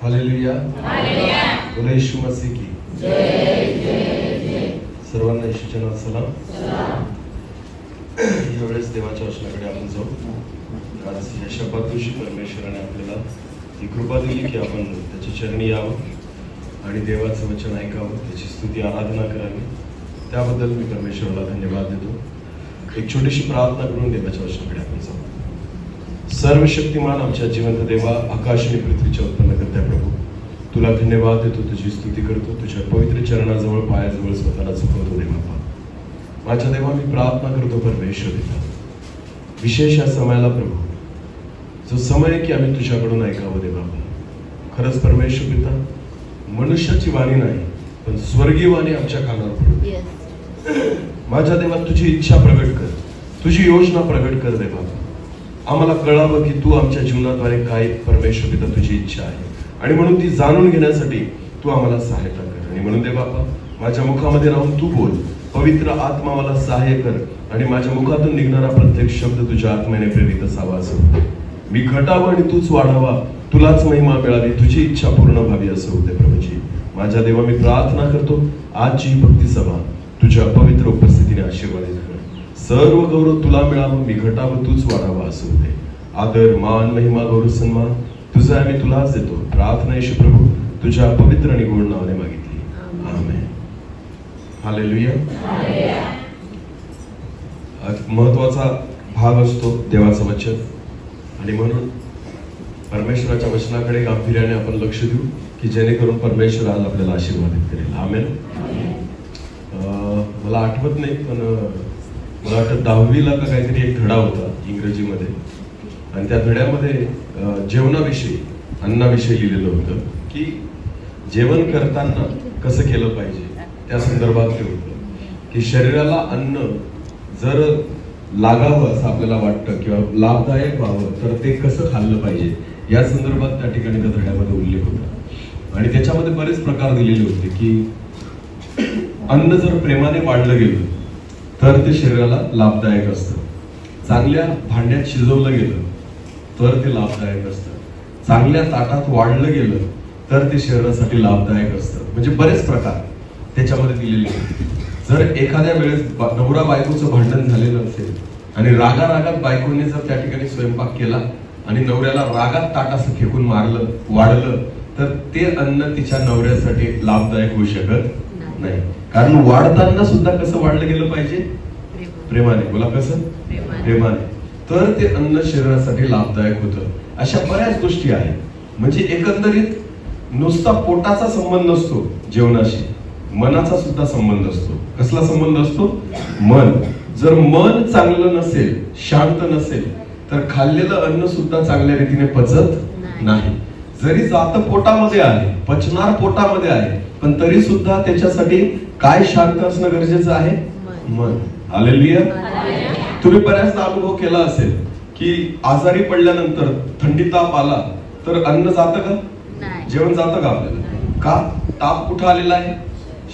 Hallelujah, बोला यीशु मसीह की जय। सर्वांना येशूच्या नावात सलाम। यावेळेस देवाच्या वचनाकडे आपण जाऊ। आज या शब्दात दिवशी परमेश्वराने आपल्याला ही कृपा दिली की आपण त्याच्या चरणी यावं आणि देवाचं वचन ऐकावं, त्याची स्तुती आराधना करावी। त्याबद्दल मी परमेश्वराला धन्यवाद देतो। एक छोटीशी प्रार्थना करून देवाच्या वचनाकडे आपण जाऊ। सर्वशक्तिमान आमच्या जिवंत देवा, आकाश आणि पृथ्वीच्या उत्पन्न करता प्रभू, तुला धन्यवाद देतो, तुझी स्तुती करतो, तुझ्या पवित्र चरणाजवळ पायाजवळ स्वतःला झुकवतो रे बाबा। माझ्या देवा, मी प्रार्थना करतो परमेश्वर पिता, विशेष या समयाला प्रभू, जो समय की आम्ही तुझ्याकडून ऐकावं दे बाबा। खरंच परमेश्वर पिता, मनुष्याची वाणी नाही पण स्वर्गीय वाणी आमच्या कानावर पडू। माझ्या देवा, तुझी इच्छा प्रगट कर, तुझी योजना प्रगट कर दे बाबा। आम्हाला कळावं की तू आमच्या जीवनाद्वारे काय परमेश्वर पिता तुझी इच्छा आहे, आणि म्हणून ती जाणून घेण्यासाठी तू आम्हाला सहायता कर। आणि म्हणून दे बाबा, माझ्या मुखामध्ये राहून तू बोल, पवित्र आत्मा मला सहाय्य कर, आणि माझ्या मुखातून निघणारा प्रत्येक शब्द तुझ्या आत्म्याने प्रेरित असावा असो। मी घटावं आणि तूच वाढावा, तुलाच महिमा मिळावी, तुझी इच्छा पूर्ण व्हावी असं होते प्रभूजी। माझ्या देवा, मी प्रार्थना करतो, आजची ही भक्ती सभा तुझ्या पवित्र उपस्थितीने आशीर्वादित कर। सर्व गौरव तुला मिळावं, मी घटावं तूच वाढावं असं होते। आदर, मान, महिमा, गौरव, सन्मान तुझा आम्ही तुलाच देतो। प्रार्थना येशू प्रभू तुझ्या पवित्र आणि गोड नावाने मागितली, आमेन। हालेलुया। महत्वाचा भाग असतो देवाचं वचन, आणि म्हणून परमेश्वराच्या वचनाकडे गांभीर्याने आपण लक्ष देऊ की जेणेकरून परमेश्वर आज आपल्याला आशीर्वादित करेल, आमेन। मला आठवत नाही, पण मला वाटतं 10वीला का काहीतरी एक धडा होता इंग्रजीमध्ये, आणि त्या धड्यामध्ये जेवणाविषयी, अन्नाविषयी लिहिलेलं होतं की जेवण करताना कसं केलं पाहिजे। त्या संदर्भात ते होतं की शरीराला अन्न जर लागावं असं आपल्याला वाटतं किंवा लाभदायक व्हावं तर ते कसं खाल्लं पाहिजे, या संदर्भात त्या ठिकाणी त्या धड्यामध्ये उल्लेख होता। आणि त्याच्यामध्ये बरेच प्रकार दिलेले होते की अन्न जर प्रेमाने वाढलं गेलं तर ते शरीराला लाभदायक असतं, चांगल्या भांड्यात शिजवलं गेलं तर ते लाभदायक असतं, चांगल्या ताटात वाढलं गेलं तर ते शरीरासाठी लाभदायक असतं। म्हणजे बरेच प्रकार त्याच्यामध्ये दिलेले होते। जर एखाद्या वेळेस नवरा बायकोचं भांडण झालेलं असेल आणि रागारागात बायकोने जर त्या ठिकाणी स्वयंपाक केला आणि नवऱ्याला रागात ताट असं फेकून मारलं, वाढलं, तर ते अन्न तिच्या नवऱ्यासाठी लाभदायक होऊ शकत नाही। कारण वाढताना सुद्धा कसं वाढलं गेलं पाहिजे, प्रेमाने। बोला कसं, प्रेमाने, तर ते अन्न शरीरासाठी लाभदायक होतं। अशा बऱ्याच गोष्टी आहेत। म्हणजे एकंदरीत नुसता पोटाचा संबंध नसतो जेवणाशी, मनाचा सुद्धा संबंध असतो। कसला संबंध असतो, मन। जर मन चांगलं नसेल, शांत नसेल, तर खाल्लेलं अन्न सुद्धा चांगल्या रीतीने पचत नाही। जरी जात पोटामध्ये आहे, पचनार पोटामध्ये आहे, पण तरी सुद्धा त्याच्यासाठी काय शांत असणं गरजेचं आहे, मन। हालेलुया। तुम्ही बऱ्याचदा अनुभव केला असेल की आजारी पडल्यानंतर थंडी ताप आला तर अन्न जातं का, जेवण जातं का आपल्याला? का? ताप कुठं आलेला आहे,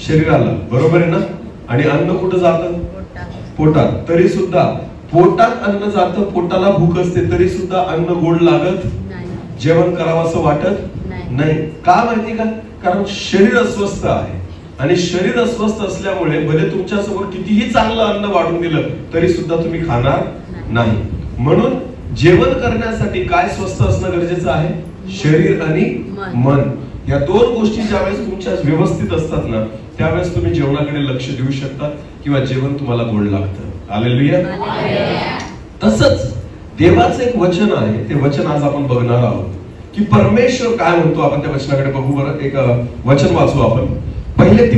शरीराला, बरोबर आहे ना? आणि अन्न कुठं जातं, पोटात। तरी सुद्धा पोटात अन्न जातं, पोटाला भूक असते, तरी सुद्धा अन्न गोड लागत, जेवण करावं असं वाटत नाही। का माहिती का? कारण शरीर अस्वस्थ आहे, आणि शरीर अस्वस्थ असल्यामुळे भले तुमच्या समोर कितीही चांगलं अन्न वाढून दिलं तरी सुद्धा तुम्ही खाणार नाही। म्हणून जेवण करण्यासाठी काय स्वस्थ असणं गरजेचं आहे, शरीर आणि मन। या दोन गोष्टी ज्यावेळेस तुमच्या व्यवस्थित असतात ना, त्यावेळेस तुम्ही जेवणाकडे लक्ष देऊ शकता किंवा जेवण तुम्हाला गोड लागतं। हालेलुया। तसंच देवाचं एक वचन आहे, ते वचन आज आपण बघणार आहोत की परमेश्वर काय म्हणतो। आपण त्या वचनाकडे बघू बरं। एक वचन वाचू आपण, पहिले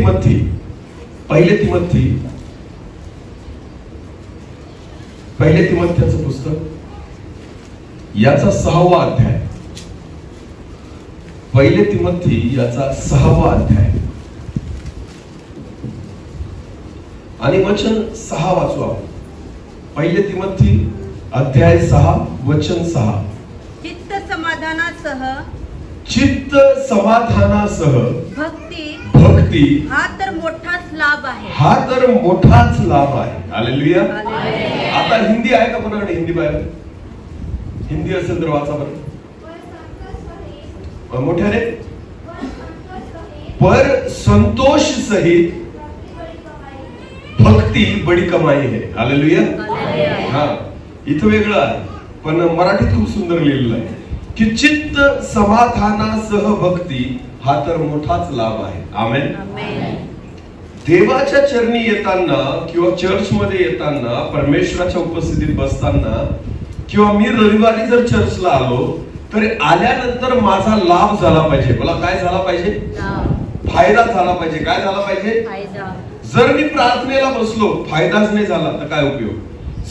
तिमोथेचं पुस्तक, याचा 6वा अध्याय। पहिले तिमोथी याचा 6वा अध्याय आणि वचन 6 वाचू आपण। पहिले तिमोथी अध्याय 6 वचन 6। चित्त समाधानासह भक्ती हा तर मोठाच लाभ आहे, हा तर मोठाच लाभ आहे। हालेलुया। आता हिंदी आहे का कोणाकडे? हिंदी बायबल हिंदी असेल तर वाचा बरं। मोठ्याने, पर संतोष सहित भक्ती बड़ी कमाई है. हालेलुया. हा, इथं वेगळं आहे पण मराठीत खूप सुंदर लिहिलेलं आहे की चित्त समाधानासह भक्ती हा तर मोठाच लाभ आहे. आमेन. देवाच्या चरणी येताना किंवा चर्च मध्ये येताना, परमेश्वराच्या उपस्थितीत बसताना, किंवा मी रविवारी जर चर्चला आलो तर आल्यानंतर माझा लाभ झाला पाहिजे. मला काय झाला पाहिजे? फायदा झाला पाहिजे. काय झाला पाहिजे? जर मी प्रार्थनेला बसलो, फायदाच नाही झाला तर काय उपयोग?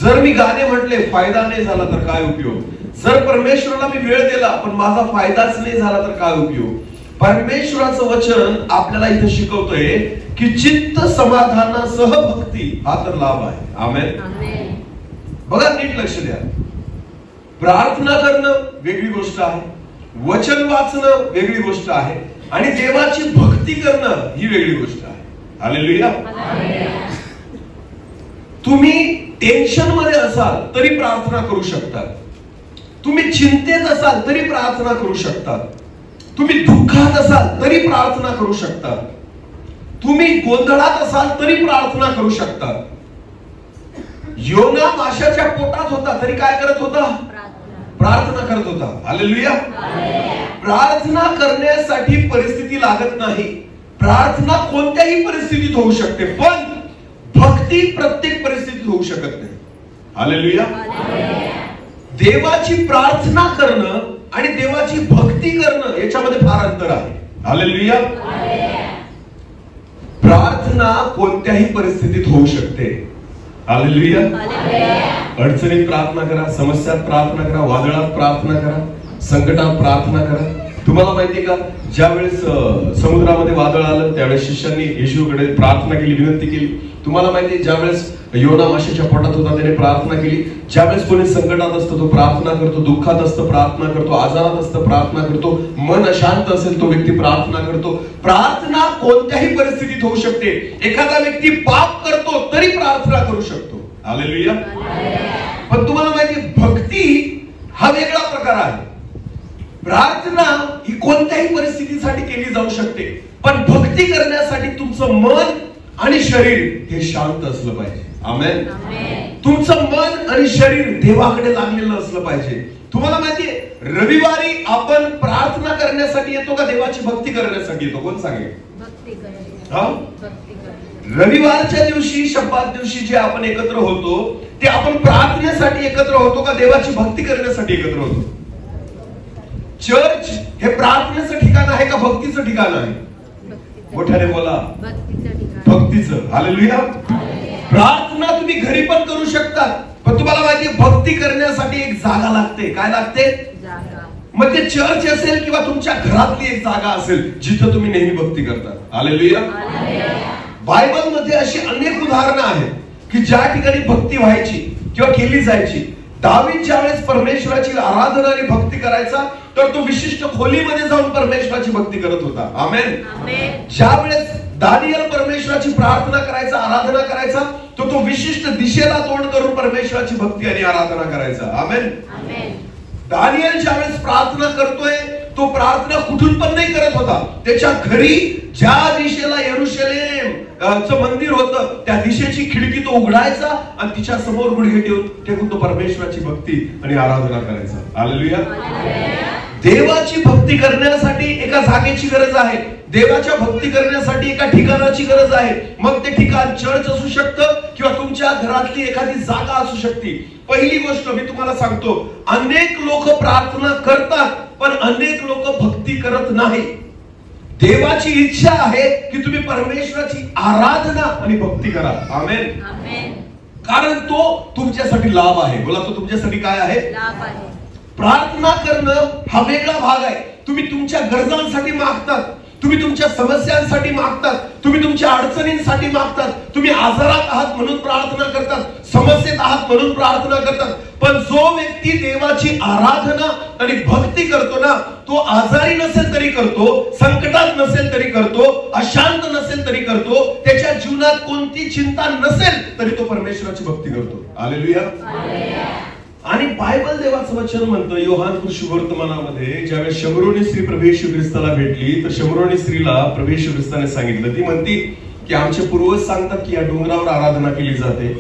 जर मी गाणे म्हटले, फायदा नाही झाला तर काय उपयोग? जर परमेश्वराला मी वेळ दिला पण माझा फायदाच नाही झाला तर काय उपयोग? परमेश्वराचं वचन आपल्याला इथे शिकवतोय की चित्त समाधानासह भक्ती हा तर लाभ आहे. आमेन. बघा, नीट लक्ष द्या. प्रार्थना करणं वेगळी गोष्ट आहे, वचन वाचणं वेगळी गोष्ट आहे, आणि देवाची भक्ती करणं ही वेगळी गोष्ट आहे. हालेलुया. तुम्ही टेन्शन मध्ये असाल तरी प्रार्थना करू शकता. तुम्ही चिंतेत असाल तरी प्रार्थना करू शकता. तुम्ही दुःखात असाल तरी प्रार्थना करू शकता. तुम्ही गोंधळात असाल तरी प्रार्थना करू शकता. योना माशाच्या पोटात होता तरी काय करत होता? प्रार्थना करत होता. हालेलुया. प्रार्थना करण्यासाठी परिस्थिती लागत नाही. प्रार्थना कोणत्याही परिस्थितीत होऊ शकते, पण भक्ती प्रत्येक परिस्थितीत होऊ शकत नाही. हालेलुया. देवाची प्रार्थना करणं आणि देवाची भक्ती करणं याच्यामध्ये फार अंतर आहे. हालेलुया. प्रार्थना कोणत्याही परिस्थितीत होऊ शकते. हालेलुया. अडचणीत प्रार्थना करा, समस्यात प्रार्थना करा, वादळात प्रार्थना करा, संकटात प्रार्थना करा. तुम्हाला माहितीये का, ज्या वेळेस समुद्रामध्ये वादळ आलं त्यावेळेस शिष्यांनी येशूकडे प्रार्थना केली, विनंती केली. तुम्हाला माहितीये, ज्या वेळेस योना माशाच्या पोटात होता त्याने प्रार्थना केली. ज्यावेळेस कोणी संकटात असतो तो प्रार्थना करतो, दुःखात असतं प्रार्थना करतो, आजारात असतं प्रार्थना करतो, मन अशांत असेल तो व्यक्ती प्रार्थना करतो. प्रार्थना कोणत्याही परिस्थितीत होऊ शकते. एखादा व्यक्ती पाप करतो तरी प्रार्थना करू शकतो. हालेलुया. पण तुम्हाला माहिती, भक्ती हा वेगळा प्रकार आहे. प्रार्थना ही कोणत्याही परिस्थितीसाठी केली जाऊ शकते, पण भक्ती करण्यासाठी तुमचं मन आणि शरीर हे शांत असलं पाहिजे. आमेन. तुमचं मन आणि शरीर देवाकडे लागलेलं असलं पाहिजे. तुम्हाला माहितीये, रविवारी आपण प्रार्थना करण्यासाठी येतो का देवाची भक्ती करण्यासाठी येतो? कोण सांगेल? रविवारच्या दिवशी, शब्दात दिवशी जे आपण एकत्र होतो ते आपण प्रार्थनेसाठी एकत्र होतो का देवाची भक्ती करण्यासाठी एकत्र होतो? चर्च हे प्रार्थनेचं ठिकाण आहे का भक्तीचं ठिकाण आहे? मोठ्याने बोला. भक्तीचं. हालेलुया. प्रार्थना तुम्ही घरी पण करू शकता, पण तुम्हाला माहिती, भक्ती करण्यासाठी एक जागा लागते. काय लागते? मग ते चर्च असेल किंवा तुमच्या घरातली एक जागा असेल जिथं तुम्ही नेहमी भक्ती करता. हालेलुया. बायबल मध्ये अशी अनेक उदाहरणं आहेत की ज्या ठिकाणी भक्ती व्हायची किंवा केली जायची. दावीद ज्या वेळेस परमेश्वराची आराधना आणि भक्ती करायचा तर तो विशिष्ट खोलीमध्ये जाऊन परमेश्वराची भक्ती करत होता. आमेन. ज्या वेळेस दानियल परमेश्वराची प्रार्थना करायचा, आराधना करायचा, तो विशिष्ट दिशेला तोंड करून परमेश्वराची भक्ती आणि आराधना करायचा. आमेन. दानियल ज्या वेळेस प्रार्थना करतोय तो प्रार्थना कुठून पण नाही करत होता. त्याच्या घरी ज्या दिशेला यरुशलेमचं मंदिर होतं त्या दिशेची खिडकी तो उघडायचा आणि तिच्या समोर गुडघे टेकून तो परमेश्वराची भक्ती आणि आराधना करायचा. हालेलुया. देवाची भक्ती करण्यासाठी एका जागेची गरज आहे. देवाच्या भक्ती करण्यासाठी एका ठिकाणाची गरज आहे. मग ते ठिकाण चर्च असू शकतं किंवा तुमच्या घरातली एखादी जागा असू शकते. पहिली गोष्ट मी तुम्हाला सांगतो, अनेक लोक प्रार्थना करतात पण अनेक लोक भक्ती करत नाही. देवाची इच्छा आहे की तुम्ही परमेश्वराची आराधना आणि भक्ती करा. आमेन. कारण तो तुमच्यासाठी लाभ आहे. बोला, तो तुमच्यासाठी काय आहे? लाभ आहे. प्रार्थना करणं हा वेगळा भाग आहे. तुम्ही तुमच्या गरजांसाठी मागतात, तुम्ही तुमच्या समस्यांसाठी मागतात, तुम्ही तुमच्या अडचणींसाठी मागतात, तुम्ही आजारात आहात म्हणून प्रार्थना करतात, समस्येत आहात म्हणून प्रार्थना करतात. पण जो व्यक्ती देवाची आराधना आणि भक्ती करतो ना, तो आजारी नसेल तरी करतो, संकटात नसेल तरी करतो, अशांत नसेल तरी करतो, त्याच्या जीवनात कोणती चिंता नसेल तरी तो परमेश्वराची भक्ती करतो. हालेलुया. आणि बायबल देवाचं वचन म्हणतं योहान शुभवर्तमानामध्ये ज्यावेळेस शमरोनी स्त्री प्रभू येशू ख्रिस्ताला भेटली तर शमरोनी स्त्रीला प्रभू येशू ख्रिस्ताने सांगितलं, ती म्हणती की आमचे पूर्वज सांगतात की या डोंगरावर आराधना केली जाते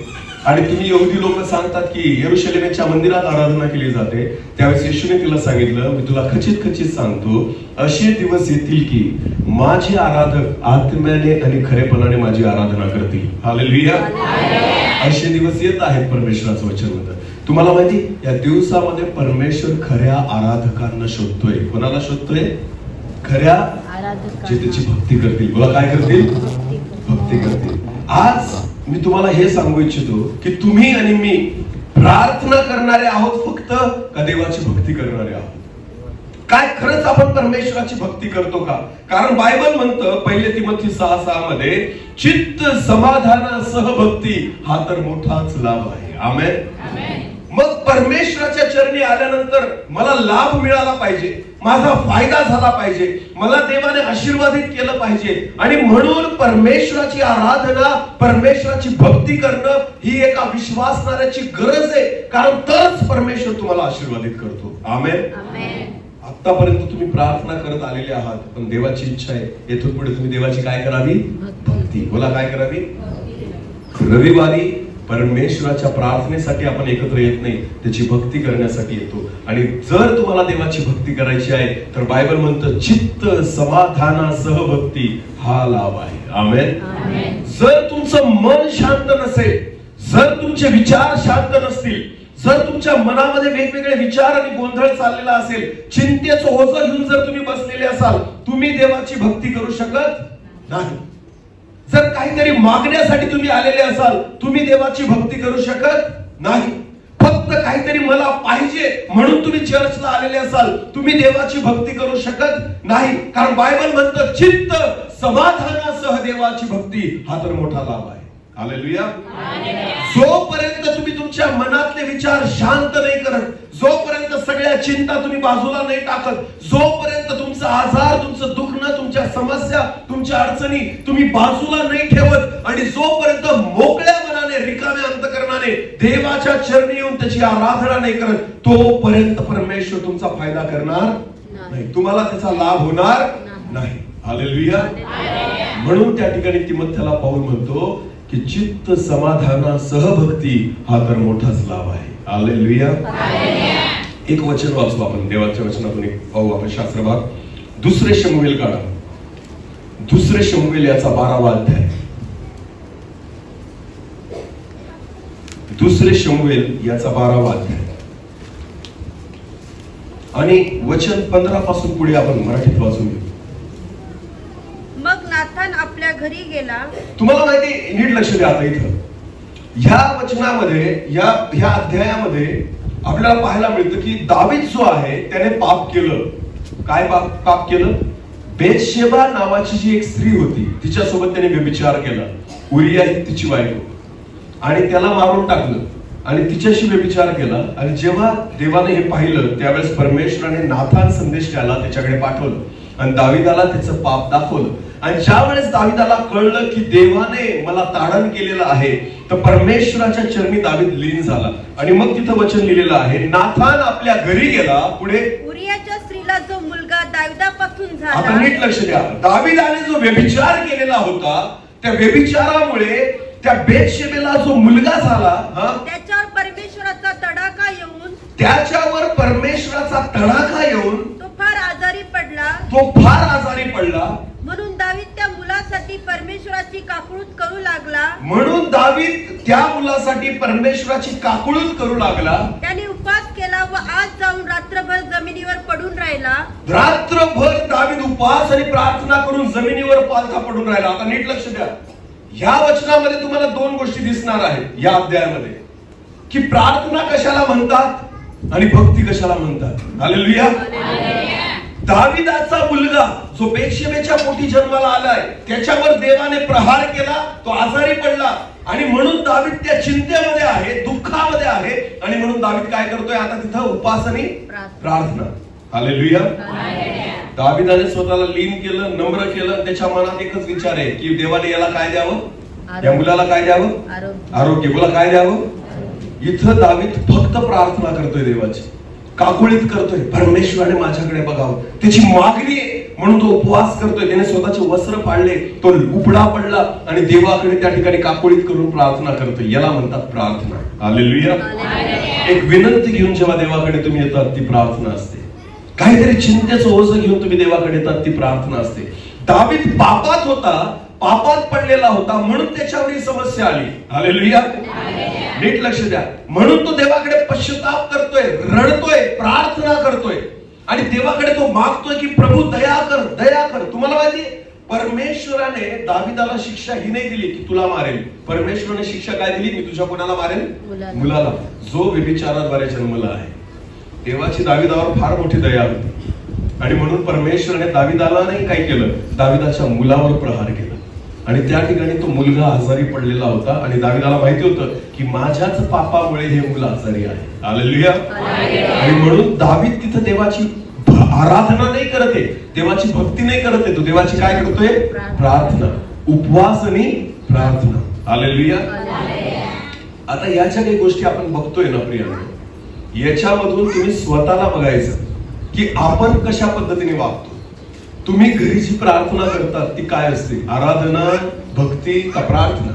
आणि तुम्ही यहुदी लोक सांगतात की यरूशलेमच्या मंदिरात आराधना केली जाते. त्यावेळेस येशूने तिला सांगितलं, मी तुला खचित खचित सांगतो, असे दिवस येतील की माझे आराधक आत्म्याने आणि खरेपणाने माझी आराधना करतील. हालेलुया. असे दिवस येत आहेत परमेश्वराचं वचन म्हणतं. तुम्हाला माहिती या दिवसामध्ये परमेश्वर खऱ्या आराधकांना शोधतोय. कोणाला शोधतोय? खऱ्या जे त्याची भक्ती करतील. बोला काय करतील? भक्ती करतील. आज मी तुम्हाला हे सांगू इच्छितो की तुम्ही आणि मी प्रार्थना करणारे आहोत फक्त का देवाची भक्ती करणारे आहोत? काय खरंच आपण परमेश्वराची भक्ती करतो का? कारण बायबल म्हणतं पहिले तिमोथी 6:6 मध्ये चित्त समाधानासह भक्ती हा तर मोठाच लाभ आहे. आमेन. मग परमेश्वराच्या चरणी आल्यानंतर मला लाभ मिळाला पाहिजे, माझा फायदा झाला पाहिजे, मला देवाने आशीर्वादित केलं पाहिजे आणि म्हणून परमेश्वराची आराधना, परमेश्वराची भक्ती करणं ही एका विश्वासणाऱ्याची गरज आहे. कारण तरच परमेश्वर तुम्हाला आशीर्वादित करतो. आमेन. आतापर्यंत तुम्ही प्रार्थना करत आलेले आहात, पण देवाची इच्छा आहे येथून पुढे तुम्ही देवाची काय करावी? भक्ती. बोला काय करावी? रविवारी परमेश्वराच्या प्रार्थनेसाठी आपण एकत्र येत नाही, त्याची भक्ती करण्यासाठी येतो. आणि जर तुम्हाला देवाची भक्ती करायची आहे तर बायबल म्हणतं चित्त समाधानासह भक्ती हा लाभ आहे. आमेन. जर तुमचं मन शांत नसेल, जर तुमचे विचार शांत नसतील, जर तुमच्या मनामध्ये वेगवेगळे विचार आणि गोंधळ चाललेला असेल, चिंतेचं ओझं घेऊन जर तुम्ही बसलेले असाल, तुम्ही देवाची भक्ती करू शकत नाही. जर काहीतरी मागण्यासाठी तुम्ही आलेले असाल, तुम्ही देवाची भक्ती करू शकत नाही. फक्त काहीतरी मला पाहिजे म्हणून तुम्ही चर्चला आलेले असाल, तुम्ही देवाची भक्ती करू शकत नाही. कारण बायबल म्हणतं चित्त समाधानासह देवाची भक्ती हा तर मोठा लाभ आहे. हालेलुया. जोपर्यंत तुम्ही तुमच्या मनातले विचार शांत नाही करत, जोपर्यंत सगळ्या चिंता तुम्ही बाजूला नाही टाकत, जोपर्यंत तुमचा आजार, तुमचं दुखणं, तुमच्या समस्या, तुमच्या अडचणी तुम्ही बाजूला नाही ठेवत आणि जोपर्यंत मोकळ्या मनाने, रिकाम्या अंतकरणाने देवाच्या चरणी येऊन त्याची आराधना नाही करत, तोपर्यंत परमेश्वर तुमचा फायदा करणार नाही, तुम्हाला त्याचा लाभ होणार नाही. हालेलुया. म्हणून त्या ठिकाणी तिमोथेला पाऊल म्हणतो की चित्त समाधानासह भक्ती हा तर मोठाच लाभ आहे. हालेलुया. एक वचन वाचू आपण देवाच्या वचनातून, एक पाहू आपण शास्त्र भाग. दुसरे शमूएल काढा. दुसरे शमूएल याचा 12वा अध्याय. दुसरे शमूएल याचा 12वा अध्याय आणि वचन 15 पासून पुढे आपण मराठीत वाचून घेऊ. मग नाथान आपल्या घरी गेला. तुम्हाला माहिती, नीट लक्ष द्या आता इथं ह्या वचनामध्ये, ह्या अध्यायामध्ये आपल्याला पाहायला मिळतं की दावीद जो आहे त्याने पाप केलं. काय पाप केलं? बेतशेबा नावाची जी एक स्त्री होती तिच्यासोबत त्याने व्यभिचार केला. उरिया ही तिची बायको, आणि त्याला मारून टाकलं आणि तिच्याशी व्यभिचार केला. आणि जेव्हा देवाने हे पाहिलं त्यावेळेस परमेश्वराने नाथान संदेश त्याला त्याच्याकडे पाठवलं आणि दाविदाला त्याचं पाप दाखवलं. आणि ज्या वेळेस दाविदाला कळलं की देवाने मला ताडण केलेलं आहे, तर परमेश्वराच्या चरणी दावीद लीन झाला. आणि मग तिथं वचन लिहिलेलं आहे, नाथान आपल्या घरी गेला. पुढे उरियाच्या स्त्रीला जो मुलगा दाविदापासून झाला. आता नीट लक्ष द्या, दाविदाने जो व्यभिचार केलेला होता त्या व्यभिचारामुळे त्या बेतशेबेला जो मुलगा झाला, त्याच्यावर परमेश्वराचा तडाखा येऊन, त्याच्यावर परमेश्वराचा तडाखा येऊन तो फार आजारी पडला. तो फार आजारी पडला. म्हणून दावीद त्या मुलासाठी परमेश्वराची काकुळत करू लागला. म्हणून दावीद त्या मुलासाठी परमेश्वराची काकुळत करू लागला. त्याने उपवास केला व आज जाऊन रात्रभर जमिनीवर पडून राहिला. रात्रभर दावीद उपवास आणि प्रार्थना करून जमिनीवर पालथा पडून राहिला. आता नीट लक्ष द्या, ह्या वचनामध्ये तुम्हाला दोन गोष्टी दिसणार आहेत या अध्यायामध्ये, की प्रार्थना कशाला म्हणतात आणि भक्ती कशाला म्हणतात. हालेलुया. दाविदाचा मुलगा जो बेतशेबेच्या पोटी जन्माला आलाय, त्याच्यावर देवाने प्रहार केला, तो आजारी पडला आणि म्हणून दावीद त्या चिंतेमध्ये आहे, दुःखामध्ये आहे. आणि म्हणून दावीद काय करतोय आता तिथं? उपवास आणि प्रार्थना. हालेलुया. दाविदाने स्वतःला लीन केलं, नम्र केलं. त्याच्या मनात एकच विचार आहे की देवाने याला काय द्यावं, या मुलाला काय द्यावं? आरोग्य. बोला काय द्यावं? इथं दावीद फक्त प्रार्थना करतोय देवाची, काकुळीत करतोय, परमेश्वराने माझ्याकडे बघावं, त्याची मागणी आहे म्हणून तो उपवास करतोय. त्याने स्वतःचे वस्त्र फाडले, तो उपडा पडला आणि देवाकडे त्या ठिकाणी काकुळीत करून प्रार्थना करतोय. याला म्हणतात प्रार्थना. हालेलुया. एक विनंती घेऊन जेव्हा देवाकडे तुम्ही येतात ती प्रार्थना असते. काहीतरी चिंतेचं ओझं घेऊन तुम्ही देवाकडे येतात ती प्रार्थना असते. दावीद पापात होता, पापात पडलेला होता म्हणून त्याच्यावर ही समस्या आली. हालेलुया. नीट लक्ष द्या. म्हणून तो देवाकडे पश्चाताप करतोय, रडतोय, प्रार्थना करतोय आणि देवाकडे तो मागतोय की प्रभू दया कर, दया कर. तुम्हाला माहिती परमेश्वराने दावीदाला शिक्षा ही नाही दिली की तुला मारेल. परमेश्वराने शिक्षा काय दिली? मी तुझ्या कोणाला मारेल? मुलाला, जो व्यभिचाराद्वारे जन्मला आहे. देवाची दावीदावर फार मोठी दया होती आणि म्हणून परमेश्वराने दावीदाला नाही काय केलं, दावीदाच्या मुलावर प्रहार केला आणि त्या ठिकाणी तो मुलगा आजारी पडलेला होता आणि दावीदाला माहिती होतं की माझ्याच पापामुळे हे मुलं आजारी आहे. हालेलुया. आणि म्हणून दावीद तिथं देवाची आराधना नाही करत आहे, देवाची भक्ती नाही करत आहे, तो देवाची काय करतोय? प्रार्थना, उपवास आणि प्रार्थना. हालेलुया. आता याच्या काही गोष्टी आपण बघतोय ना प्रियांनो, याच्यामधून तुम्ही स्वतःला बघायचं की आपण कशा पद्धतीने वागतो. तुम्ही घरी जी प्रार्थना करतात ती काय असते? आराधना, भक्ती का प्रार्थना?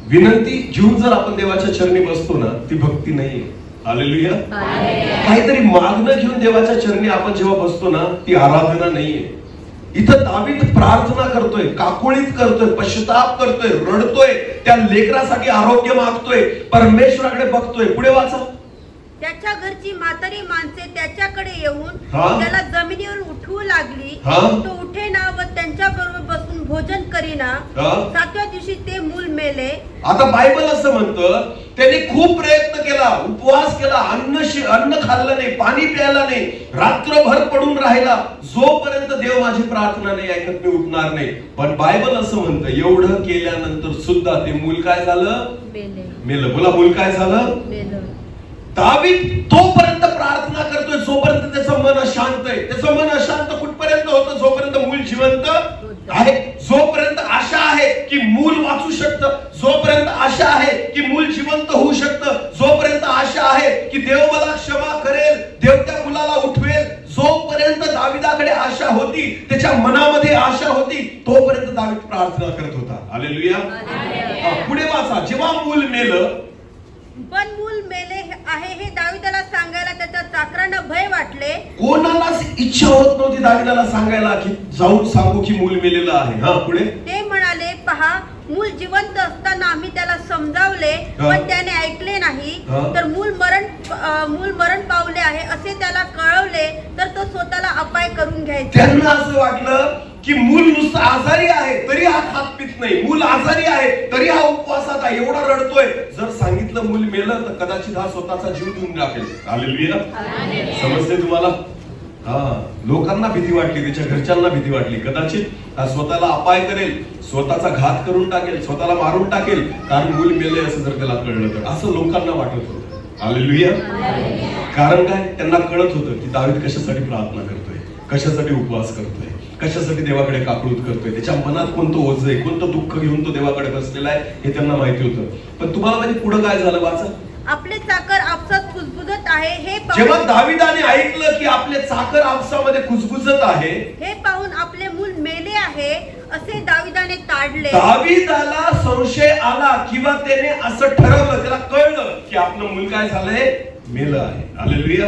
विनंती घेऊन जर आपण देवाच्या चरणी बसतो ना, ती भक्ती नाहीये. हालेलुया. काहीतरी मागणं घेऊन देवाच्या चरणी आपण जेव्हा बसतो ना, ती आराधना नाहीये. इथं दावीद प्रार्थना करतोय, काकुळीत करतोय, पश्चाताप करतोय, रडतोय, त्या लेकरासाठी आरोग्य मागतोय, परमेश्वराकडे बघतोय. पुढे वाचा. त्याच्या घरची म्हातारी माणसे त्याच्याकडे येऊन त्याला जमिनीवर उठवू लागली. तो उठेना व त्यांच्या बरोबर बसून भोजन करीना. 7व्या दिवशी ते मूल मेले. आता बायबल असं म्हणतं त्याने खूप प्रयत्न केला, उपवास केला, अन्न खाल्लं नाही, पाणी प्यायला नाही, रात्रभर पडून राहिला, जोपर्यंत देव माझी प्रार्थना नाही ऐकत मी उठणार नाही. पण बायबल असं म्हणतं एवढं केल्यानंतर सुद्धा ते मूल काय झालं? मेलं. बोला, मूल काय झालं? मेलं. दावीद तोपर्यंत प्रार्थना करतोय जोपर्यंत त्याचं मन अशांत आहे. त्याचं मन अशांत कुठपर्यंत होतं? जोपर्यंत मूल जिवंत आहे, जोपर्यंत आशा आहे की मूल वाचू शकतं, जोपर्यंत आशा आहे की मूल जिवंत होऊ शकतं, जोपर्यंत आशा आहे की देव मला क्षमा करेल, देव त्या मुलाला उठवेल, जोपर्यंत दाविदाकडे आशा होती, त्याच्या मनामध्ये आशा होती, तोपर्यंत दावीद प्रार्थना करत होता. हालेलुया. पुढे वाचा. जेव्हा मूल मेलं, पण मूल मेले आहे हे दाविदाला सांगायला त्याच्या चाकरांना भय वाटले. कोणालाच इच्छा होत नव्हती दाविदाला सांगायला की जाऊन सांगू की मूल मेलेलं आहे. पुढे ते म्हणाले, पहा मूल जिवंत असताना आम्ही त्याला समजावले पण त्याने ऐकले नाही. तर मूल मरण पावले आहे असे त्याला कळवले तर तो स्वतःला अपाय करून घ्यायचा. त्यांना असं वाटलं की मूल नुसतं आजारी आहे तरी हा खात पित नाही, मूल आजारी आहे तरी हा उपवासात आहे, एवढा रडतोय. जर सांगितलं मूल मेलं तर कदाचित हा स्वतःचा जीव देऊन टाकेल. हालेलुया. समजते तुम्हाला? लोकांना भीती वाटली, त्याच्या घरच्यांना भीती वाटली, कदाचित हा स्वतःला अपाय करेल, स्वतःचा घात करून टाकेल, स्वतःला मारून टाकेल कारण मूल मेले असं जर त्याला कळलं तर, असं लोकांना वाटत होतं. हालेलुया. कारण काय? त्यांना कळत होतं की दावीद कशासाठी प्रार्थना करतोय, कशासाठी उपवास करतोय, कशासाठी देवाकडे काकुळत करतोय, त्याच्या मनात कोणतं ओझ आहे, कोणतं दुःख घेऊन तो देवाकडे बसलेला आहे हे त्यांना माहिती होतं. पण तुम्हाला माहिती पुढे काय झालं? वाचा. आपले चाकर आपसात कुजबुजत आहे हे जेव्हा दाविदाने ऐकलं की आपले चाकर आपसामध्ये कुजबुजत आहे हे पाहून आपले मूल मेले आहे असे दाविदाने ताडले. दाविदाला संशय आला किंवा त्याने असं ठरवलं, त्याला कळलं की आपलं मूल काय झालंय? मेलं आहे. हालेलुया.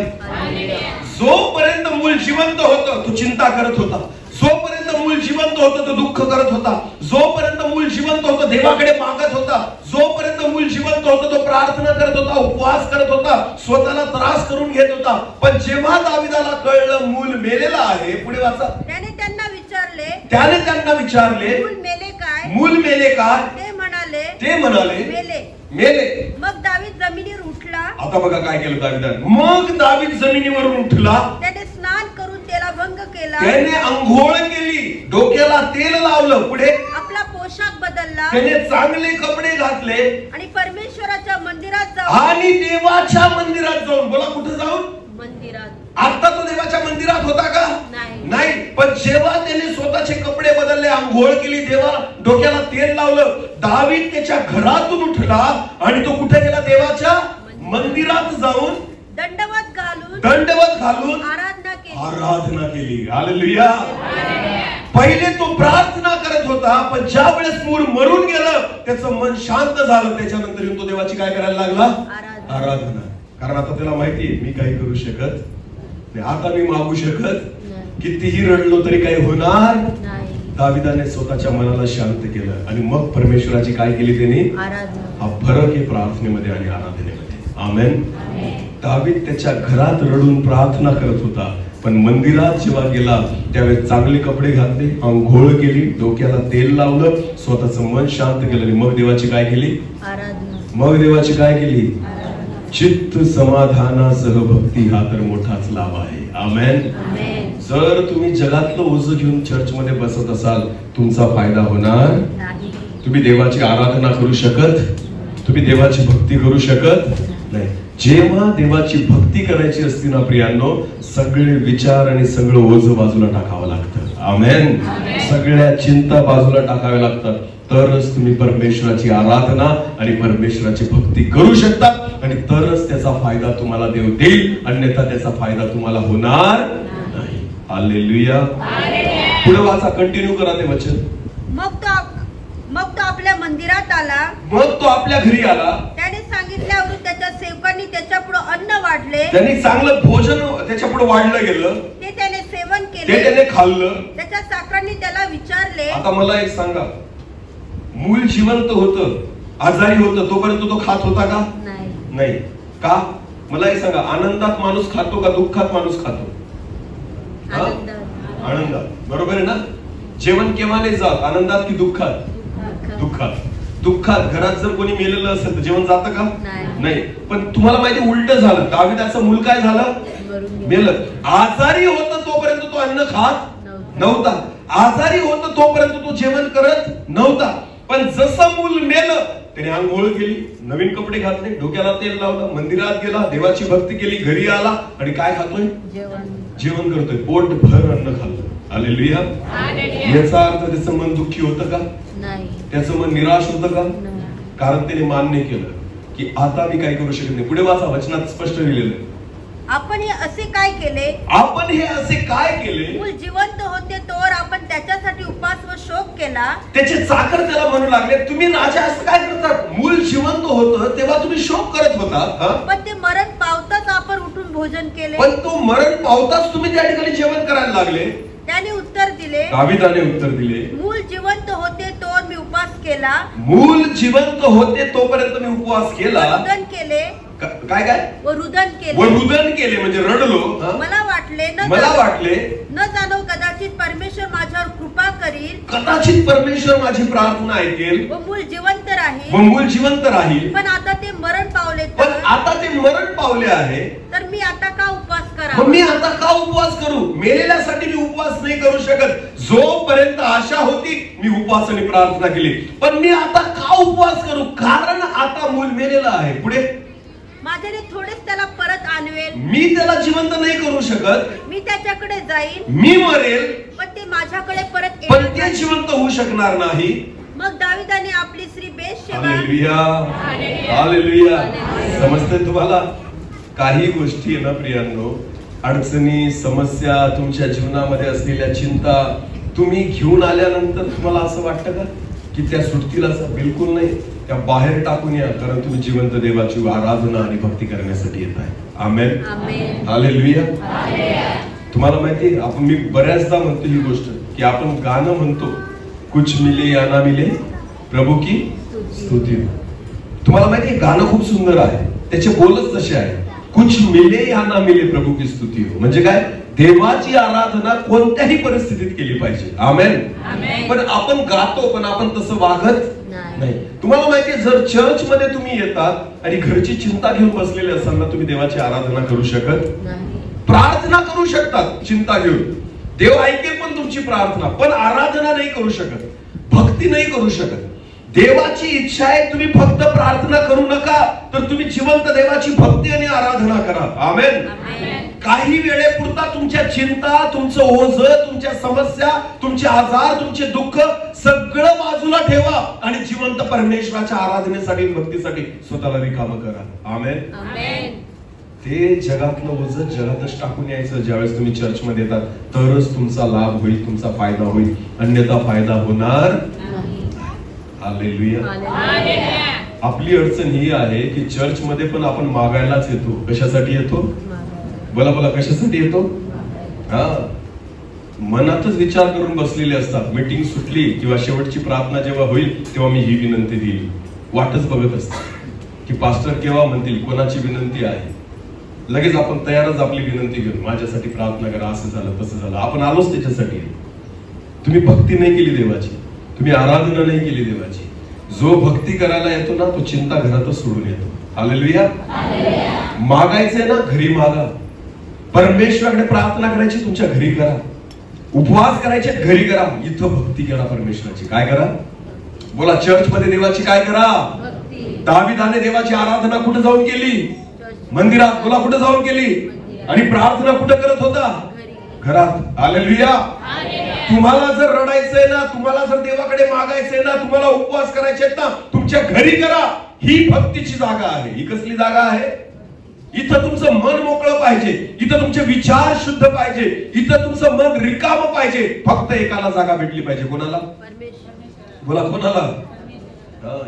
जोपर्यंत मूल जिवंत होतं तो चिंता करत होता, जोपर्यंत मूल जिवंत होतं तो दुःख करत होता, जोपर्यंत मूल जिवंत होतं देवाकडे मागत होता, जोपर्यंत मूल जिवंत होतं तो प्रार्थना करत होता, उपवास करत होता, स्वतःला त्रास करून घेत होता. पण जेव्हा दाविदाला कळलं मूल मेलेलं आहे, पुढे वाचा. त्याने त्यांना विचारले मूल मेले काय? मूल मेले काय? ते म्हणाले मेले. मग दावीद जमिनीवर उठला. आता बघा काय केलं दाविदाने. मग दावीद जमिनीवरून उठला, त्याने स्नान करून त्याला भंग केला, त्याने अंघोळ केली, डोक्याला तेल लावलं, पुढे आपला पोशाख बदलला, त्याने चांगले कपडे घातले आणि परमेश्वराच्या मंदिरात जाऊन आणि देवाच्या मंदिरात जाऊन, बोला कुठे जाऊन? मंदिरात. आता तो देवाच्या मंदिरात होता का? नाही. पण जेव्हा त्याने स्वतःचे कपडे बदलले, आंघोळ केली, देवा डोक्याला तेल लावलं, दावीद त्याच्या घरातून उठला आणि तो कुठे गेला? देवाच्या मंदिरात जाऊन दंडवत घालून आराधना केली. हालेलुया. पहिले तो प्रार्थना करत होता, पण ज्या वेळेस मूल मरून गेलं त्याचं मन शांत झालं, त्याच्यानंतर तो देवाची काय करायला लागला? आराधना. कारण आता त्याला माहितीये मी काही करू शकत नाही, आता मी मागू शकत, कितीही रडलो तरी काही होणार नाही. दाविदाने स्वतःच्या मनाला शांत केलं आणि मग परमेश्वराची काय केली त्यांनी? हा फरक आहे प्रार्थनेमध्ये आणि आराधनेमध्ये. आमेन. दावीद त्याच्या घरात रडून प्रार्थना करत होता, पण मंदिरात जेव्हा गेला त्यावेळेस चांगले कपडे घातले, आंघोळ केली, डोक्याला तेल लावलं, स्वतःचं मन शांत केलं आणि मग देवाची काय केली? मग देवाची काय केली? चित्त समाधानासह भक्ती हा तर मोठाच लाभ आहे. आमेन. जर तुम्ही जगातलं ओझं घेऊन चर्च मध्ये बसत असाल तुमचा फायदा होणार नाही. तुम्ही देवाची आराधना करू शकत, तुम्ही देवाची भक्ती करू शकत नाही. जेव्हा देवाची भक्ती करायची असते ना प्रियांनो, सगळे विचार आणि सगळं ओझं बाजूला टाकावं लागतं. आमेन. सगळ्या चिंता बाजूला टाकाव्या लागतात, तरच तुम्ही परमेश्वराची आराधना आणि परमेश्वराची भक्ती करू शकता आणि तरच त्याचा फायदा तुम्हाला देव देईल, अन्यथा त्याचा फायदा तुम्हाला होणार नाही. हालेलुया. पुढे वाचा, कंटिन्यू करा ते वचन. मग तो आपल्या मंदिरात आला, मग तो आपल्या घरी आला. त्याने सांगितल्यावर त्याच्या सेवकांनी त्याच्या पुढे अन्न वाढले, त्यांनी चांगलं भोजन त्याच्या पुढे वाढलं गेलं, ते त्याने सेवन केले, ते त्याने खाल्लं. त्याच्या चाकरांनी त्याला विचारले. आता मला एक सांगा, मूल जिवंत होतं, आजारी होतं, तोपर्यंत तो खात होता का? नाही. का? मला एक सांगा, आनंदात माणूस खातो का दुःखात माणूस खातो? आनंदात. बरोबर आहे ना? जेवण केव्हा नाही जात, आनंदात की दुःखात? दुःखात. दुःखात. घरात जर कोणी मेलेलं असेल तर जेवण जातं का? नाही. पण तुम्हाला माहिती उलट झालं, दाविदाचं मूल काय झालं? मेलं. आजारी होतं तोपर्यंत तो अन्न खात नव्हता, आजारी होतं तोपर्यंत तो जेवण करत नव्हता. पण जसं मूल मेलं त्याने आंघोळ केली, नवीन कपडे घातले, डोक्याला तेल लावलं, मंदिरात गेला, देवाची भक्ती केली, घरी आला आणि काय खातोय? जेवण करतोय, पोट भर अन्न खाल्लं. हालेलुया. याचा अर्थ त्याचं मन दुःखी होतं का? त्याचं मन निराश होतं का? कारण त्याने मान्य केलं की आता मी काय करू शकत नाही. पुढे वाचा, वचनात स्पष्ट लिहिलेलं आहे. आपण हे असे काय केले? आपण हे असे काय केले? मूल जिवंत होते तोवर आपण त्याच्यासाठी उपवास व शोक केला. त्याचे चाकर त्याला म्हणू लागले, तुम्ही राजा असं काय करतात? मूल जिवंत होतं तेव्हा तुम्ही शोक करत होता, पण ते मरण पावताच आपण उठून भोजन केले. पण तो मरण पावताच तुम्ही त्या ठिकाणी जेवण करायला लागले. त्याने उत्तर दिले, दाविदाने उत्तर दिले, मूल जिवंत होते तोवर मी उपवास केला. मूल जिवंत होते तोपर्यंत मी उपवास केला. रुदन केले. काय काय? रुदन केले म्हणजे रडलो. मला वाटले न जाणो कदाचित परमेश्वर माझ्यावर कृपा करील, कदाचित परमेश्वर माझी प्रार्थना ऐकेल व मूल जिवंत राहील. पण आता ते मरण पावले आहे, तर मी आता का उपवास करा? मी आता का उपवास करू? मेलेल्यासाठी मी उपवास नाही करू शकत. जोपर्यंत आशा होती मी उपवास आणि प्रार्थना केली, पण मी आता का उपवास करू? कारण आता मूल मेलेलं आहे. पुढे, माझ्याने थोडेच त्याला परत आणवेल. मी त्याला जिवंत नाही करू शकत. मी त्याच्याकडे जाईन, मी मरेल, पण ते माझ्याकडे परत पण ते जिवंत होऊ शकणार नाही. मग दाविदाने आपली स्त्री बेतशेबा. हालेलुया. समजतंय तुम्हाला? काही गोष्टी आहे ना प्रियांनो, अडचणी, समस्या, तुमच्या जीवनामध्ये असलेल्या चिंता तुम्ही घेऊन आल्यानंतर तुम्हाला असं वाटतं का की त्या सुटतील? असं बिलकुल नाही. त्या बाहेर टाकून या, कारण तुम्ही जिवंत देवाची आराधना आणि भक्ती करण्यासाठी येत आहे. आमेन. हालेलुया. तुम्हाला माहिती, आपण मी बऱ्याचदा म्हणतो ही गोष्ट की आपण गाणं म्हणतो, कुछ मिले या ना मिले प्रभू की स्तुती. तुम्हाला माहिती गाणं खूप सुंदर आहे, त्याचे बोलच तसे आहे, कुछ मिले या ना मिले प्रभू की स्तुती हो. म्हणजे काय? देवाची आराधना कोणत्याही परिस्थितीत केली पाहिजे. आमेन. पण आपण गातो, पण आपण तसं वागत नाही. तुम्हाला माहितीये, जर चर्च मध्ये तुम्ही येतात आणि घरची चिंता घेऊन बसलेले असाल ना, तुम्ही देवाची आराधना करू शकत नाही. प्रार्थना करू शकतात चिंता घेऊन, देव ऐकेल पण तुमची प्रार्थना, पण आराधना नाही करू शकत, भक्ती नाही करू शकत. देवाची इच्छा आहे तुम्ही फक्त प्रार्थना करू नका, तर तुम्ही जिवंत देवाची भक्ती आणि आराधना करा. आमेन. काही वेळेपुरता तुमच्या चिंता, तुमचं ओझं, तुमच्या समस्या, तुमचे आजार, तुमचे दुःख सगळं बाजूला ठेवा आणि जिवंत परमेश्वराच्या आराधनेसाठी, भक्तीसाठी स्वतःला रिकामं करा. आमेन. ते जगातलं ओझं जगातच टाकून यायचं. ज्यावेळेस तुम्ही चर्चमध्ये येतात तरच तुमचा लाभ होईल, तुमचा फायदा होईल, अन्यथा फायदा होणार. हालेलुया. आपली अडचण ही आहे की चर्च मध्ये पण आपण मागायलाच येतो. कशासाठी येतो? बोला बोला, कशासाठी येतो? मनातच विचार करून बसलेले असतात. मीटिंग सुटली किंवा शेवटची प्रार्थना जेव्हा होईल तेव्हा मी ही विनंती देईल, वाटच बघत असतात की पास्टर केव्हा म्हणतील कोणाची विनंती आहे. लगेच आपण तयारच आपली विनंती घेऊन, माझ्यासाठी प्रार्थना करा, असं झालं तसं झालं. आपण आलोच त्याच्यासाठी. तुम्ही भक्ती नाही केली देवाची, तुम्ही आराधना नाही केली देवाची. जो भक्ती करायला येतो ना तो चिंता घरातच सोडून येतो. हालेलुया. मागायचंय ना घरी मागा. परमेश्वराकडे प्रार्थना करायची तुमच्या घरी करा. उपवास करायचे घरी करा. इथं भक्ती करा परमेश्वराची. काय करा? बोला, चर्च मध्ये देवाची काय करा? दाविदाने देवाची आराधना कुठे जाऊन केली? मंदिरात. बोला, कुठे जाऊन केली? आणि प्रार्थना कुठे करत होता? घरात. हालेलुया. तुम्हाला जर रडायचंय ना, तुम्हाला जर देवाकडे मागायचंय ना, तुम्हाला उपवास करायचे ना, तुमच्या घरी करा. ही भक्तीची जागा आहे. ही कसली जागा आहे? इथं तुमचं मन मोकळं पाहिजे, इथं तुमचे विचार शुद्ध पाहिजे, इथं तुमचं मन रिकामं पाहिजे. फक्त एकाला जागा भेटली पाहिजे. कोणाला? बोला, कोणाला?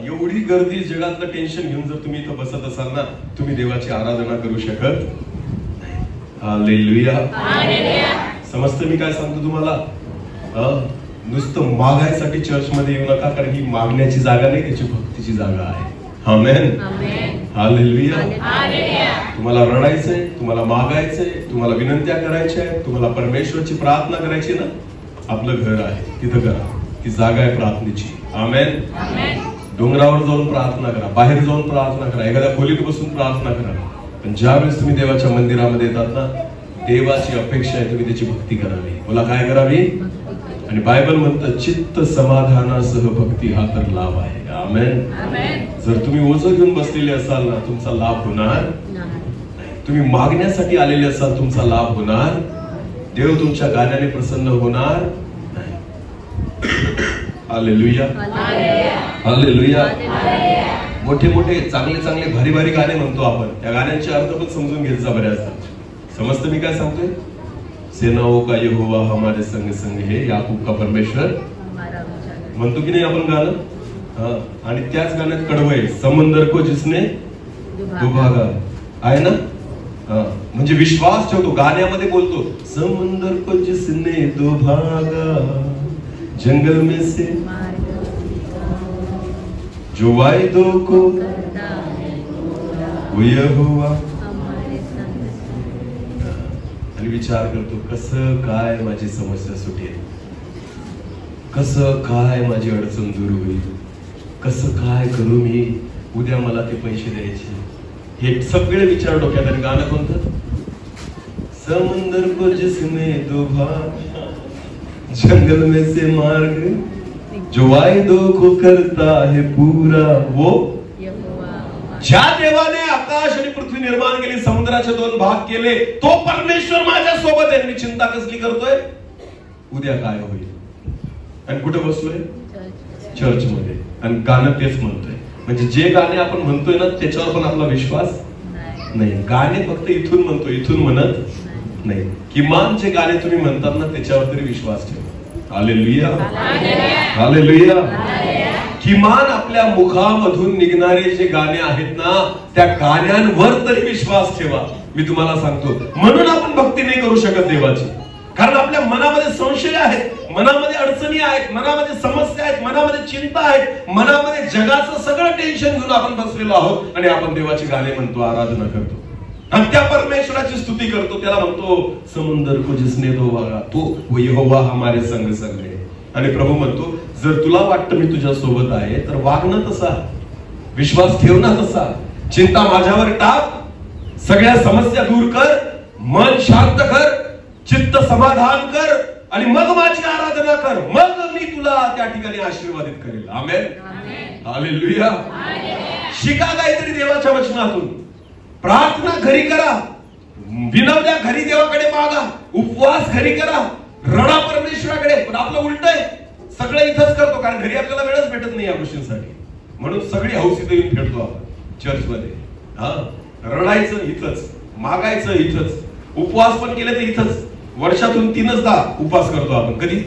एवढी गर्दी, जगातलं टेन्शन घेऊन जर तुम्ही इथं बसत असाल ना, तुम्ही देवाची आराधना करू शकत नाही. हालेलुया. समजतं मी काय सांगतो तुम्हाला? नुसतं मागायसाठी चर्च मध्ये येऊ नका, कारण ही मागण्याची जागा नाही, त्याची भक्तीची जागा आहे. आमेन. हालेलुया. तुम्हाला रडायचंय, तुम्हाला मागायचंय, तुम्हाला विनंत्या करायच्या आहेत, तुम्हाला परमेश्वराची प्रार्थना करायची ना, आपलं घर आहे तिथं करा. ती जागा आहे प्रार्थनेची. आमेन. डोंगरावर जाऊन प्रार्थना करा, बाहेर जाऊन प्रार्थना करा, एखाद्या खोलीत बसून प्रार्थना करा. पण ज्यावेळेस तुम्ही देवाच्या मंदिरामध्ये येतात ना, देवाची अपेक्षा आहे तुम्ही त्याची भक्ती करावी. बोला, काय करावी? आणि बायबल म्हणतं चित्त समाधानासह भक्ती हा तर लाभ आहे. आमेन. जर तुम्ही ओझं घेऊन बसलेले असाल ना, तुमचा लाभ होणार नाही. तुम्ही मागण्यासाठी आलेले असाल, तुमचा लाभ होणार. देव तुमच्या गाण्याने प्रसन्न होणार नाही. हालेलुया. हालेलुया. मोठे मोठे चांगले चांगले भारी भारी गाणे म्हणतो आपण, त्या गाण्यांचे अर्थ पण समजून घेत जा बऱ्याचदा. समजतं मी काय सांगतोय? सेनाओं का यहोवा हमारे संग संग है, याकूब का परमेश्वर म्हणतो की नाही आपण गाणं? आणि त्याच गाण्यात कडवं आहे, समंदर को जिसने दुभागा आहे ना. म्हणजे विश्वास ठेवतो. गाण्यामध्ये बोलतो समंदर को जिसने दुभागा, जंगल में से जो वायदों को वो यहोवा. आणि विचार करतो कसं काय माझी समस्या सुटेल, कसं काय माझी अडचण दूर होईल, कसं काय करू मी, उद्या मला ते पैसे द्यायचे. हे सगळे विचार डोक्यात. आणि गाणं कोणतं? समंदर को जिसने दुभागा, जंगल में से मार्ग, जो वायदों को करता है पूरा वो. ज्या देवाने आकाश आणि पृथ्वी निर्माण केली, समुद्राचे 2 भाग केले, तो परमेश्वर माझ्या सोबत आहे. मी चिंता कसली करतोय? उद्या काय होईल. आणि कुठे बसलोय? चर्च मध्ये. आणि गाणं तेच म्हणतोय. म्हणजे जे गाणे आपण म्हणतोय ना, त्याच्यावर पण आपला विश्वास नाही. गाणे फक्त इथून म्हणतो, इथून म्हणत नाही. किमान जे गाणे तुम्ही म्हणतात ना, त्याच्यावर तरी विश्वास ठेवा. हालेलुया. हालेलुया. किमान आपल्या मुखामधून निघणारे जे गाणे आहेत ना, त्या गाण्यांवर तरी विश्वास ठेवा. मी तुम्हाला सांगतो, म्हणून आपण भक्ती नाही करू शकत देवाची. कारण आपल्या मनामध्ये संशय आहेत, मनामध्ये अडचणी आहेत, मनामध्ये समस्या आहेत, मनामध्ये चिंता आहेत, मनामध्ये जगाचं सगळं टेन्शन घेऊन आपण बसलेलो आहोत. आणि आपण देवाची गाणे म्हणतो, आराधना करतो, आणि त्या परमेश्वराची स्तुती करतो. त्याला म्हणतो समुंदर को जिसने दुभागा, तो यहोवा हमारे संग संग है. आणि प्रभू म्हणतो, जर तुला वाटतं मी तुझ्या सोबत आहे, तर वाग ना तसा, विश्वास ठेव ना तसा, चिंता माझ्यावर टाक, सगळ्या समस्या दूर कर, मन शांत कर, चित्त समाधान कर, आणि मग माझी आराधना कर. मग मी तुला त्या ठिकाणी आशीर्वादित करेल. आमेन. हालेलुया. शिका काहीतरी देवाच्या वचनातून. प्रार्थना घरी करा, विनवण्या घरी देवाकडे मागा, उपवास घरी करा, रडा परमेश्वराकडे. पण आपलं उलट आहे, सगळं इथंच करतो, कारण घरी आपल्याला वेळच भेटत नाही या गोष्टींसाठी. म्हणून सगळी हौस इथं येऊन फेडतो आपण चर्चमध्ये. रडायचं इथंच, मागायचं इथंच, उपवास पण केले तर इथंच. वर्षातून 3दा उपवास करतो आपण. कधी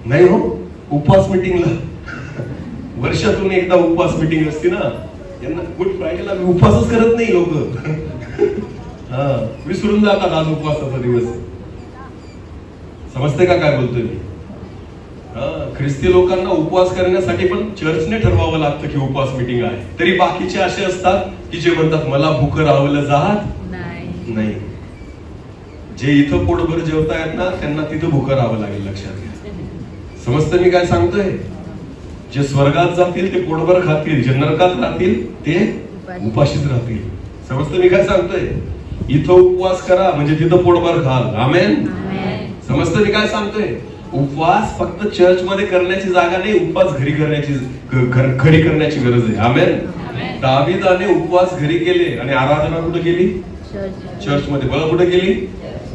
नाही हो, उपवास मिटिंगला. वर्षातून एकदा उपवास मिटिंग असते ना. यांना गुड फ्रायडेला मी उपवासच करत नाही लोक. विसरून जातात आज उपवासाचा दिवस. समजते का काय बोलतोय मी? ख्रिस्ती लोकांना उपवास करण्यासाठी पण चर्चने ठरवावं लागतं की उपवास मिटिंग आहे. तरी बाकीचे असे असतात की जे म्हणतात मला भूक राहावलं जात नाही. जे इथं पोटभर जेवतायत ना त्यांना तिथं भूक राहावं लागेल. लक्षात घ्या. समजतं मी काय सांगतोय? जे स्वर्गात जातील ते पोटभर खातील, जे नरकात राहतील ते उपाशीच राहतील. समजतं मी काय सांगतोय? इथं उपवास करा म्हणजे तिथं पोटभर खाल. आमेन. समजतं मी काय सांगतोय? उपवास फक्त चर्च मध्ये करण्याची जागा नाही, उपवास घरी करण्याची गरज आहे. आमेन. दाविदाने उपवास घरी केले आणि आराधना कुठे केली? चर्च मध्ये. बघा कुठे केली?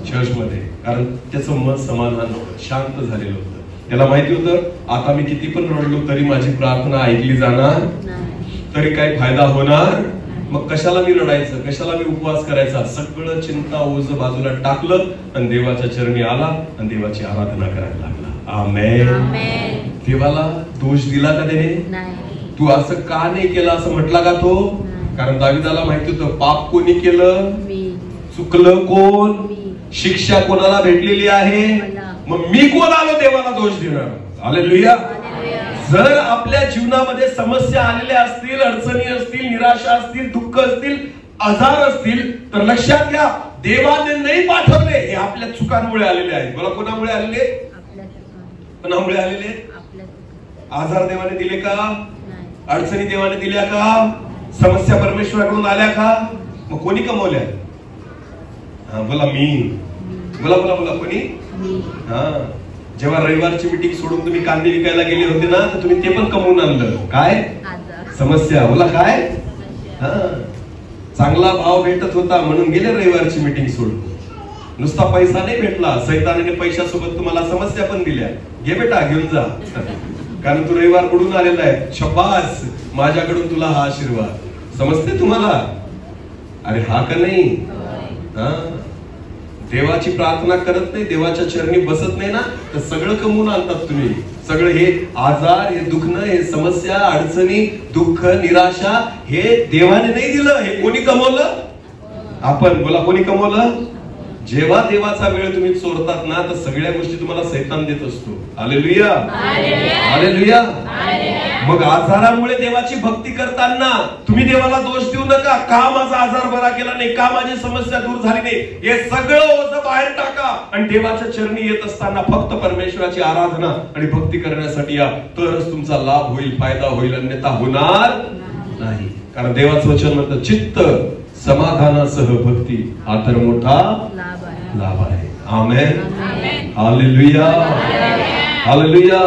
चर्च मध्ये. कारण त्याचं मन समाधान होतं, शांत झालेलं होतं. त्याला माहिती होतं आता मी किती पण रडलो तरी माझी प्रार्थना ऐकली जाणार, तरी काही फायदा होणार. मग कशाला मी रडायचं, कशाला मी उपवास करायचा? सगळं चिंता ओझ बाजूला टाकलं आणि देवाच्या चरणी आला आणि देवाची आराधना करायला लागला. आमेन. देवाला दोष दिला का त्याने? तू असं का नाही केलं असं म्हटला का तो? कारण दाविदाला माहिती होतं पाप कोणी केलं, चुकलं कोण, शिक्षा कोणाला भेटलेली आहे. मग मी कोण आलो देवाला दोष देणार? हालेलुया. जर आपल्या जीवनामध्ये समस्या आलेल्या असतील, अडचणी असतील, निराशा असतील, दुःख असतील, आजार असतील, तर लक्षात घ्या देवाने नाही पाठवले, हे आपल्या चुकांमुळे आलेले आहेत. मला कोणामुळे आलेले? कोणामुळे आलेले? आजार देवाने दिले का? अडचणी देवाने दिल्या का? समस्या परमेश्वराकडून आल्या का? मग कोणी कमवल्या? बोला मी. बोला बोला बोला कोणी? जेव्हा रविवारची मीटिंग सोडून तुम्ही कांदे विकायला गेले होते ना, तर तुम्ही ते पण कमवून आणलं. काय? समस्या. बोला काय? चांगला भाव भेटत होता म्हणून गेले रविवारची मीटिंग सोडून. नुसता पैसा नाही भेटला, सैतानाने पैशासोबत तुम्हाला समस्या पण दिल्या. घे बेटा घेऊन जा, कारण तू रविवार बुडून आलेला आहे. शब्बास, माझ्याकडून तुला हा आशीर्वाद. समजते तुम्हाला? अरे हा का नाही? देवाची प्रार्थना करत नाही, देवाच्या चरणी बसत नाही ना, तर सगळं कमवून आणतात तुम्ही. सगळं हे आजार, हे दुखणं, हे समस्या, अडचणी, दुःख, निराशा हे देवाने नाही दिलं, हे कोणी कमवलं? आपण. बोला कोणी कमवलं? जेव्हा देवाचा वेळ तुम्ही चोरतात ना, तर सगळ्या गोष्टी तुम्हाला सैतान देत असतो. हालेलुया. हालेलुया. मग आजारामुळे देवाची भक्ती करताना तुम्ही देवाला दोष देऊ नका. का माझा आजार बरा केला नाही, का माझी समस्या दूर झाली नाही, हे सगळं ओझं बाहेर टाका आणि देवाच्या चरणी येत असताना फक्त परमेश्वराची आराधना आणि भक्ती करण्यासाठी या. तरच तुमचा लाभ होईल, फायदा होईल, अन्यथा होणार नाही. कारण देवाचं वचन म्हणतं चित्त समाधानासह भक्ती हा तर मोठा लाभ आहे. आमेन. हालेलुया. हालेलुया.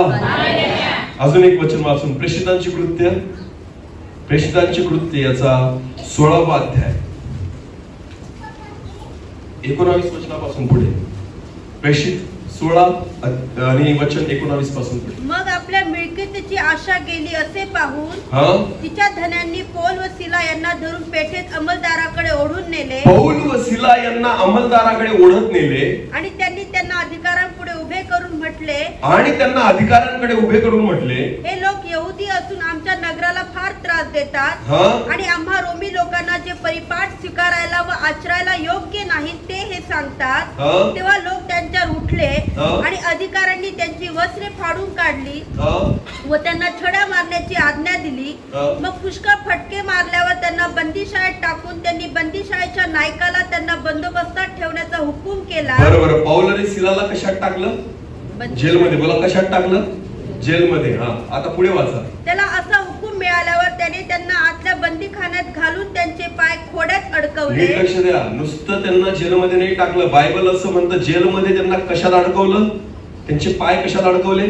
अजून एक वचन वाचून प्रेषितांची कृत्य. प्रेषितांची कृत्य याचा 16वा अध्याय 19 वचनापासून पुढे. प्रेषित 16 आणि वचन 19 पासून पुढे. मग आपल्या मिळकतीची आशा गेली असे पाहून तिच्या धन्यांनी पौल व सिला यांना धरून पेठेत अंमलदाराकडे ओढून नेले. पौल व सिला यांना अंमलदाराकडे ओढत नेले आणि त्यांनी त्यांना अधिकाऱ्यांपुढे उभे करून म्हटले. हे लोक यहुदी असून आमच्या नगराला फार त्रास देतात आणि आम्हा रोमी लोकांना जे परिपाठ स्वीकारायला व आचरायला योग्य नाही ते हे सांगतात. तेव्हा लोक त्यांच्यावर उठले आणि अधिकाऱ्यांनी त्यांची वस्त्रे फाडून काढली व त्यांना छड्या मारण्याची आज्ञा दिली. मग पुष्कळ फटके मारल्यावर त्यांना बंदीशाळेत टाकून त्यांनी बंदीशाळेच्या नायकाला त्यांना बंदोबस्तात ठेवण्याचा हुकूम केला. बरोबर. पौल आणि सिलाला कशात टाकलं? जेलमध्ये. बोला कशात टाकलं? जेलमध्ये. आता पुढे वाचा. त्याला असा हुकूम मिळाल्यावर त्याने त्यांना आतल्या बंदीखान्यात घालून त्यांचे पाय खोड्यात अडकवले. लक्ष द्या, नुसतं त्यांना जेलमध्ये नाही टाकलं. बायबल असं म्हणतं जेलमध्ये त्यांना कशात अडकवलं? त्यांचे पाय कशात अडकवले?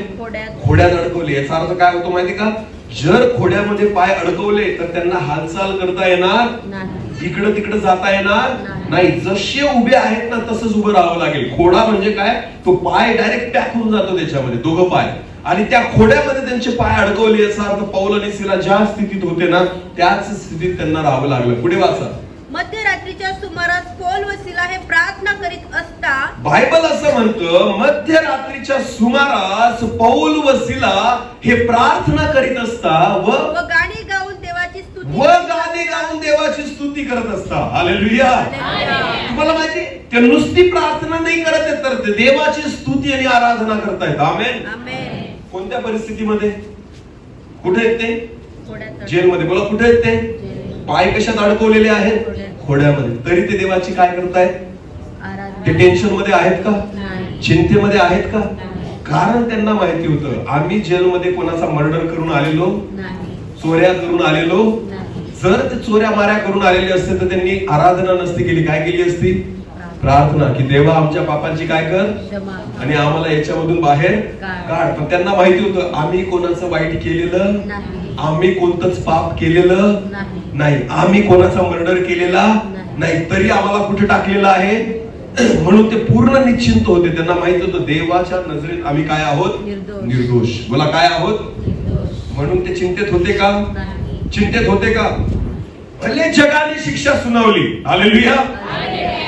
खोड्यात अडकवले. याचा अर्थ काय होतो माहिती का? जर खोड्यामध्ये पाय अडकवले तर त्यांना हालचाल करता येणार नाही. इकडं तिकडं जाता येणार नाही. जसे उभे आहेत ना तसंच उभं राहावं लागेल. खोडा म्हणजे काय, तो पाय डायरेक्ट पॅक होऊन जातो त्याच्यामध्ये, दोघं पाय, आणि त्या खोड्यामध्ये त्यांचे पाय अडकवले. याचा अर्थ पौल आणि सिला ज्या स्थितीत होते ना त्याच स्थितीत त्यांना राहावं लागलं. पुढे वाचा. मध्यरात्रीच्या सुमारास पौल व सिला हे प्रार्थना करीत असता, बायबल असं म्हणतं मध्यरात्रीच्या सुमारास पौल व सिला हे प्रार्थना करीत असता व गाणी गाऊन देवाची स्तुती करत असता. हालेलुया. तुम्हाला माहिती ते नुसती प्रार्थना नाही करत आहेत, तर ते देवाची स्तुती आणि आराधना करतायत. आमेन. कोणत्या परिस्थितीमध्ये? कुठे आहेत ते? जेलमध्ये. बोला, कुठे आहेत ते? पाय कशात अडकवलेले आहेत? खोड्यामध्ये. तरी ते देवाची काय करतायत? ते टेन्शन मध्ये आहेत का? चिंतेमध्ये आहेत का? कारण त्यांना माहिती होतं आम्ही जेलमध्ये कोणाचा मर्डर करून आलेलो, चोऱ्या करून आलेलो. जर ते चोऱ्या माऱ्या करून आलेले असते तर त्यांनी आराधना नसती केली. काय केली असती? प्रार्थना, की देवा आमच्या पापांची काय कर आणि आम्हाला याच्यामधून बाहेर काढ. पण त्यांना माहिती होतं आम्ही कोणाचं वाईट केलेलं, आम्ही कोणतंच पाप केलेलं नाही, आम्ही कोणाचा मर्डर केलेला नाही, तरी आम्हाला कुठे टाकलेलं आहे. म्हणून ते पूर्ण निश्चिंत होते. त्यांना माहित होतं देवाच्या नजरेत आम्ही काय आहोत? निर्दोष. बोला, काय आहोत? म्हणून ते चिंतेत होते का? चिंतेत होते का? भले जगाने शिक्षा सुनावली, हालेलुया,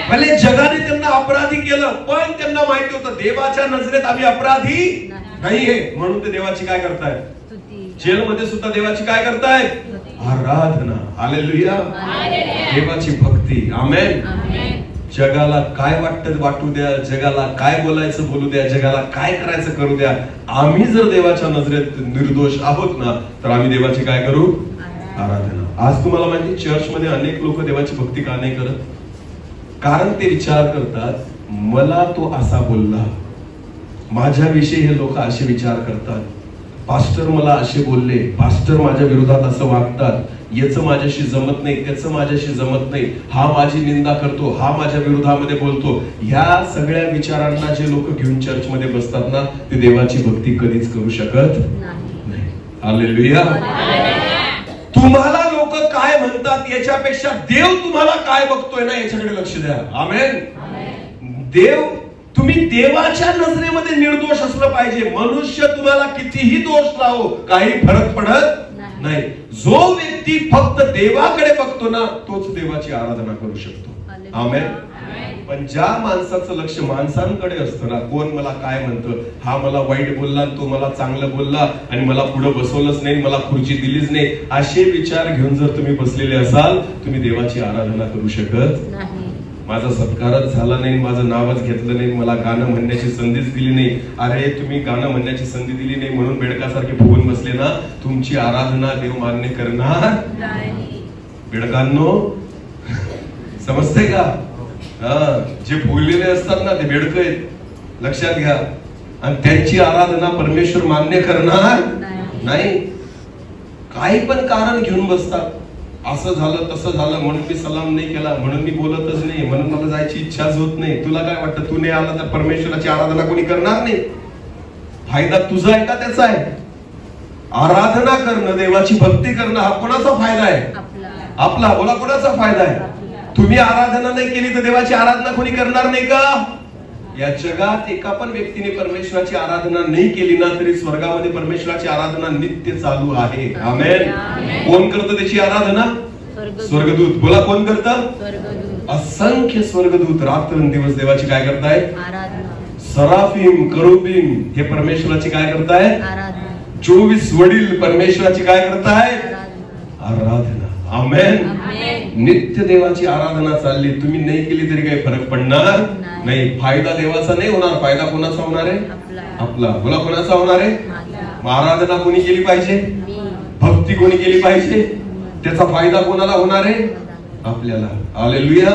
भले जगाने त्यांना अपराधी केलं, पण त्यांना माहिती होतं देवाच्या नजरेत आम्ही अपराधी नाहीये. म्हणून ते देवाची काय करतायत? जेलमध्ये सुद्धा देवाची काय करतायत? आराधना. हालेलुया. देवाची भक्ती. आमेन. जगाला काय वाटतं वाटू द्या, जगाला काय बोलायचं बोलू द्या, जगाला काय करायचं करू द्या, आम्ही जर देवाच्या नजरेत निर्दोष आहोत ना तर आम्ही देवाची काय करू? आराधना. आज तुम्हाला माहिती चर्चमध्ये अनेक लोक देवाची भक्ती का नाही करत? कारण ते विचार करतात मला तो असा बोलला, माझ्याविषयी हे लोक असे विचार करतात, पास्टर मला असे बोलले, पास्टर माझ्या विरोधात असं वागतात, याचं माझ्याशी जमत नाही, त्याचं माझ्याशी जमत नाही, हा माझी निंदा करतो, हा माझ्या विरोधामध्ये बोलतो. ह्या सगळ्या विचारांना जे लोक घेऊन चर्चमध्ये बसतात ना ते देवाची भक्ती कधीच करू शकत नाही. हालेलुया. तुम्हाला लोक काय म्हणतात याच्यापेक्षा देव तुम्हाला काय बघतोय ना याच्याकडे लक्ष द्या. आमेन. देव, तुम्ही देवाच्या नजरेमध्ये निर्दोष असलं पाहिजे. मनुष्य तुम्हाला कितीही दोष लावो काही फरक पडत नाही. जो व्यक्ती फक्त देवाकडे बघतो ना तोच देवाची आराधना करू शकतो. आमेन. पण ज्या माणसाचं लक्ष माणसांकडे असतं ना, कोण मला काय म्हणतं, हा मला वाईट बोलला, तो मला चांगलं बोलला आणि मला पुढे बसवलंच नाही, मला खुर्ची दिलीच नाही, असे विचार घेऊन जर तुम्ही बसलेले असाल तुम्ही देवाची आराधना करू शकत नाही. माझा सत्कारच झाला नाही, माझं नावच घेतलं नाही, मला गाणं म्हणण्याची संधीच दिली नाही. अरे तुम्ही गाणं म्हणण्याची संधी दिली नाही म्हणून बेडकासारखे फुगून बसले ना, तुमची आराधना देव मान्य करणार नाही. बेडकांनो, समजते का? जे फुगलेले असतात ना ते बेडक आहेत, लक्षात घ्या. आणि त्यांची आराधना परमेश्वर मान्य करणार नाही. काही पण कारण घेऊन बसतात, असं झालं तसं झालं म्हणून मी सलाम नाही केला, म्हणून मी बोलतच नाही, म्हणून मला जायची इच्छाच होत नाही. तुला काय वाटतं तू नाही आला तर परमेश्वराची आराधना कोणी करणार नाही? फायदा तुझा आहे का त्याचा आहे? आराधना करणं, देवाची भक्ती करणं हा कोणाचा फायदा आहे? आपला. बोला, कोणाचा फायदा आहे? तुम्ही आराधना नाही केली तर देवाची आराधना कोणी करणार नाही का? या जगात एका पण व्यक्तीने परमेश्वराची आराधना नाही केली ना तरी स्वर्गामध्ये परमेश्वराची आराधना नित्य चालू आहे. आमेन. कोण करतं त्याची आराधना? स्वर्गदूत. बोला, कोण करतं? असंख्य स्वर्गदूत रात्रंदिवस देवाची काय करतायत? सराफिम, करुबिम हे परमेश्वराची काय करतायत? 24 वडील परमेश्वराची काय करतायत? आराधना. आमेन. नित्य देवाची आराधना चालली. तुम्ही नाही केली तरी काही फरक पडणार नाही. फायदा देवाचा नाही होणार, फायदा कोणाचा होणार आहे? आपला. बोला, कोणाचा होणार आहे? आराधना कोणी केली पाहिजे? भक्ती कोणी केली पाहिजे? त्याचा फायदा कोणाला होणार आहे? आपल्याला. हालेलुया.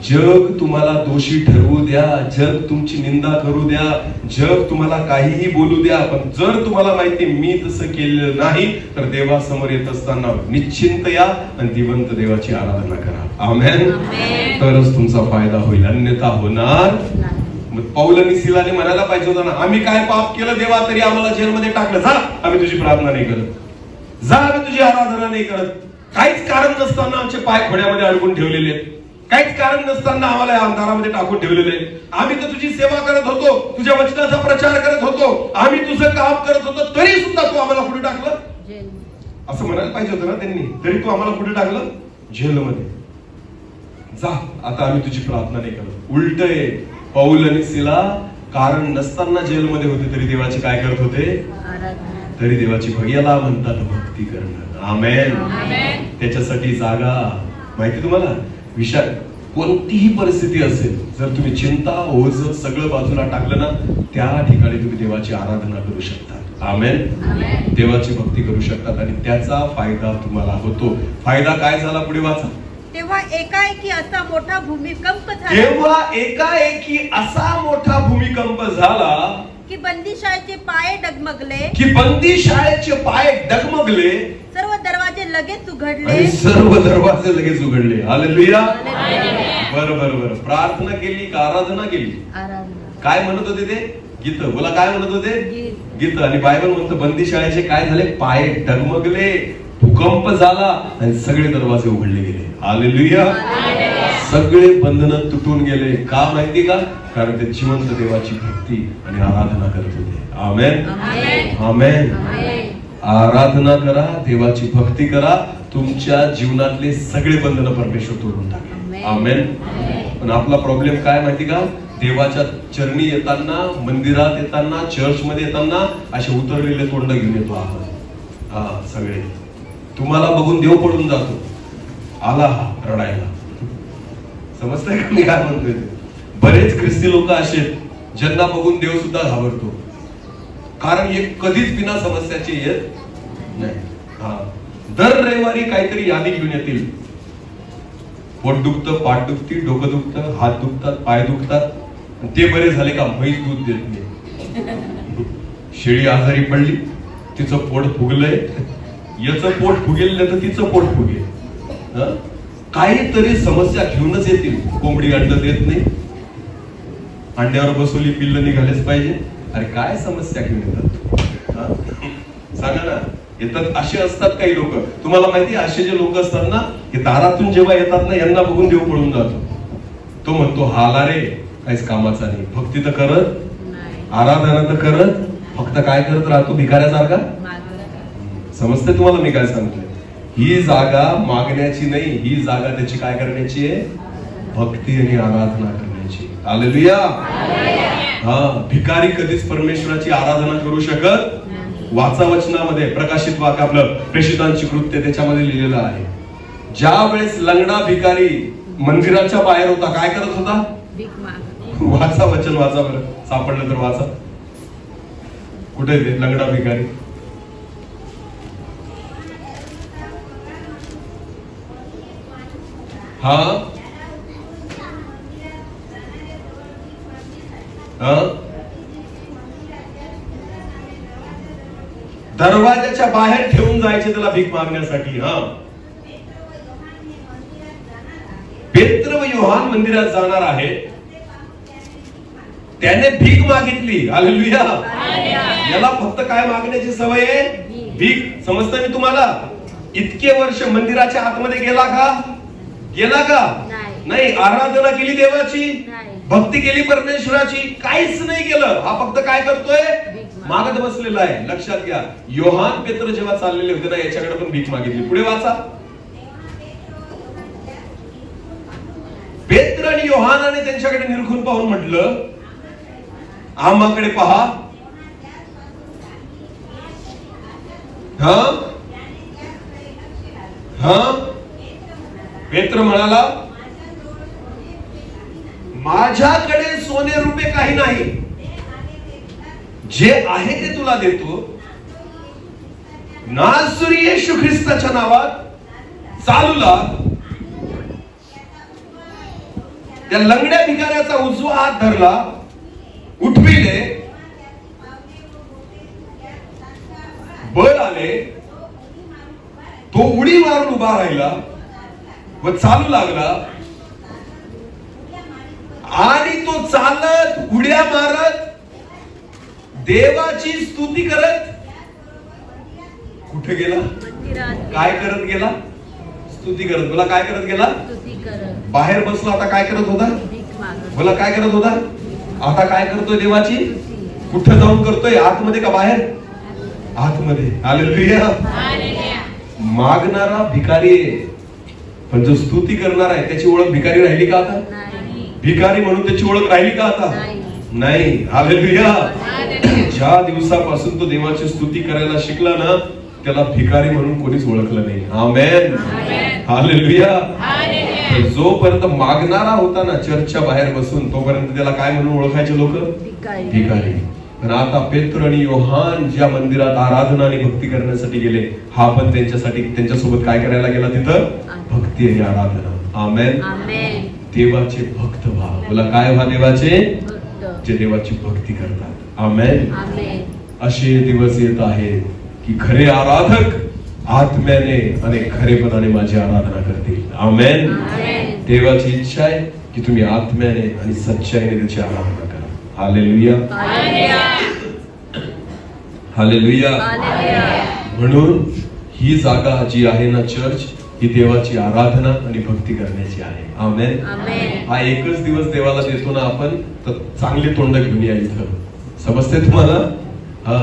जग तुम्हाला दोषी ठरवू द्या, जग तुमची निंदा करू द्या, जग तुम्हाला काहीही बोलू द्या, पण जर तुम्हाला माहिती मी तसं केलेलं नाही तर देवासमोर येत असताना निश्चिंत या आणि दिवंत देवाची आराधना करा. आमेन. तरच तुमचा फायदा होईल, अन्यथा होणार. मग पौल आणि सिलाने म्हणायला पाहिजे होतं ना, आम्ही काय पाप केलं देवा तरी आम्हाला जेलमध्ये टाकलं, जा आम्ही तुझी प्रार्थना नाही करत, जा आम्ही तुझी आराधना नाही करत. काहीच कारण नसताना आमचे पाय खोड्यामध्ये अडकून ठेवलेले आहेत, काहीच कारण नसताना आम्हाला या अंधारामध्ये टाकून ठेवलेले आहे. आम्ही तर तुझी सेवा करत होतो, तुझ्या वचनाचा प्रचार करत होतो, आम्ही तुझं काम करत होतो, तरी सुद्धा तू आम्हाला कुठे टाकलं, असं म्हणायला पाहिजे होतं ना त्यांनी. तरी तू आम्हाला कुठे टाकलं, जेलमध्ये. जा आता आम्ही तुझी प्रार्थना नाही करत. उलट आहे, पौल आणि सिला कारण नसताना जेलमध्ये होते तरी देवाची काय करत होते, तरी देवाची याला म्हणतात भक्ती करणं. आमेन. त्याच्यासाठी जागा माहिती तुम्हाला, विषय कोणतीही परिस्थिती असेल, जर तुम्ही चिंता ओझ सगळं बाजूला टाकलं ना, त्या ठिकाणी तुम्ही देवाची आराधना करू शकता. आमेन. देवाची भक्ती करू शकतात आणि त्याचा फायदा तुम्हाला होतो. फायदा काय झाला पुढे वाचा. तेव्हा एकाएकी असा मोठा भूमिकंप झाला की बंदीशाळेचे पाय डगमगले, सर्व दरवाजे लगेच उघडले. हालेलुया. बरं. प्रार्थना केली का आराधना केली? काय म्हणत होते ते गीत, बोला काय म्हणत होते, गीत. आणि बायबल म्हणतो बंदीशाळेचे काय झाले, पाय डगमगले, भूकंप झाला आणि सगळे दरवाजे उघडले गेले. हालेलुया. सगळे बंधन तुटून गेले. का माहिती का? कारण ते जिवंत देवाची भक्ती आणि आराधना करत होते. आमेन. आराधना करा, देवाची भक्ती करा, तुमच्या जीवनातले सगळे बंधन परमेश्वर तोडून टाकेल. आमेन. पण आपला प्रॉब्लेम काय माहिती का, देवाच्या चरणी येताना, मंदिरात येताना, चर्च मध्ये येताना असे उतरलेले तोंड घेऊन येतो आपण. सगळे तुम्हाला बघून देव पडून जातो, आला हा रडायला. समजतंय का मी काय म्हणतोय? बरेच ख्रिस्ती लोक असे ज्यांना बघून देव सुद्धा घाबरतो, कारण एक कधीच बिना समस्याचे येत नाही. दर रविवारी काहीतरी यादी घेऊन येतील. पोट दुखतं, पाठ दुखती, डोकं दुखतं, हात दुखतात, पाय दुखतात, ते बरे झाले का म्हैस दूध देत नाही. शेळी आजारी पडली, तिचं पोट फुगलंय, याचं पोट फुगेल तर तिचं पोट फुगेल. काहीतरी समस्या घेऊनच येतील. कोंबडी अंड देत नाही, अंड्यावर बसवली पिल्ल निघालेच पाहिजे. अरे काय समस्या घेऊन येतात, सांगा ना. येतात असे असतात काही लोक, तुम्हाला माहिती असे जे लोक असतात ना, हे दारातून जेव्हा येतात ना, यांना बघून देव पळून जातो. तो म्हणतो हाला रे, काहीच कामाचा नाही, भक्ती तर करत, आराधना तर करत, फक्त काय करत राहतो भिकाऱ्यासारखा. समजते तुम्हाला मी काय सांगतोय? ही जागा मागण्याची नाही, ही जागा त्याची काय करण्याची आहे, भक्ती आणि आराधना करण्याची. हालेलुया. भिकारी कधीच परमेश्वराची आराधना करू शकत. वाचा वचनामध्ये, प्रकाशित वाक्य आपलं प्रेषितांची कृत्य त्याच्यामध्ये लिहिलेलं आहे. ज्या वेळेस लंगडा भिकारी मंदिराच्या बाहेर होता, काय करत होता? वाचा वचन, वाचा बरं, सापडलं तर वाचा. कुठे ते लंगडा भिकारी? दरवाजाच्या बाहेर ठेवून जायचे त्याला भीक मागण्यासाठी. पेत्र व योहान मंदिरात जाणार आहे, त्याने भीक मागितली. हालेलुया. याला फक्त काय मागण्याची सवय आहे? भीक. समजतं मी तुम्हाला? इतके वर्ष मंदिराच्या आतमध्ये गेला का? नाही. आराधना केली देवाची, भक्ती केली परमेश्वराची, काहीच नाही केलं. हा फक्त काय करतोय? मागत बसलेला आहे. लक्षात घ्या, योहान पेत्र जेव्हा चाललेले होते ना, याच्याकडे पण भीक मागितली. पुढे वाचा. पेत्र आणि योहानाने त्यांच्याकडे निरखून पाहून म्हटलं, आम्हाकडे पहा. पेत्र म्हणाला, माझ्याकडे सोने रुपये काही नाही, जे आहे ते तुला देतो. नासरी येशू ख्रिस्ताच्या नावात चालू लाग. त्या लंगड्या भिकाऱ्याचा उजवा हात धरला, उठविले, बळ आले, तो उडी मारून उभा राहिला व चालू लागला. आणि तो तो चालत उड्या मारत देवाची स्तुती करत कुठे गेला? काय करत गेला? स्तुती करत. बोला काय करत गेला? बाहेर बसला आता काय करत होता? बोला काय करत होता? आता काय करतोय? देवाची. कुठं जाऊन करतोय? आतमध्ये का बाहेर? आतमध्ये. हालेलुया. मागणारा भिकारी आहे, पण जो स्तुती करणार आहे त्याची ओळख भिकारी राहिली का आता? भिकारी म्हणून त्याची ओळख राहिली का आता? नाही. हालेलुया. ज्या दिवसापासून तो देवाची स्तुती करायला शिकला ना, त्याला भिकारी म्हणून कोणीच ओळखलं नाही. आमेन. हालेलुया. जोपर्यंत मागणारा होता ना चर्चच्या बाहेर बसून, तोपर्यंत त्याला काय म्हणून ओळखायचे लोक? भिकारी. पण आता पेत्र आणि योहान ज्या मंदिरात आराधना आणि भक्ती करण्यासाठी गेले, हा पण त्यांच्यासाठी त्यांच्यासोबत काय करायला गेला? तिथं भक्ती आणि आराधना. आमेन. देवाचे भक्त व्हा. बोला काय व्हा? देवाचे. जे देवाची भक्ती करतात. आमेन. असे दिवस येत आहेत की खरे आराधक आत्म्याने आणि खरेपणाने माझी आराधना करतील. आमेन. देवाची इच्छा आहे की तुम्ही आत्म्याने आणि सच्चाईने त्याची आराधना करा. हालेलुया. हालेलुया. म्हणून ही जागा जी आहे ना चर्च, ही देवाची आराधना आणि भक्ती करण्याची आहे. आमेन. हा एकच दिवस देवाला देतो ना आपण, तर चांगले तोंड घेऊन या इथं. समजते तुम्हाला? हा,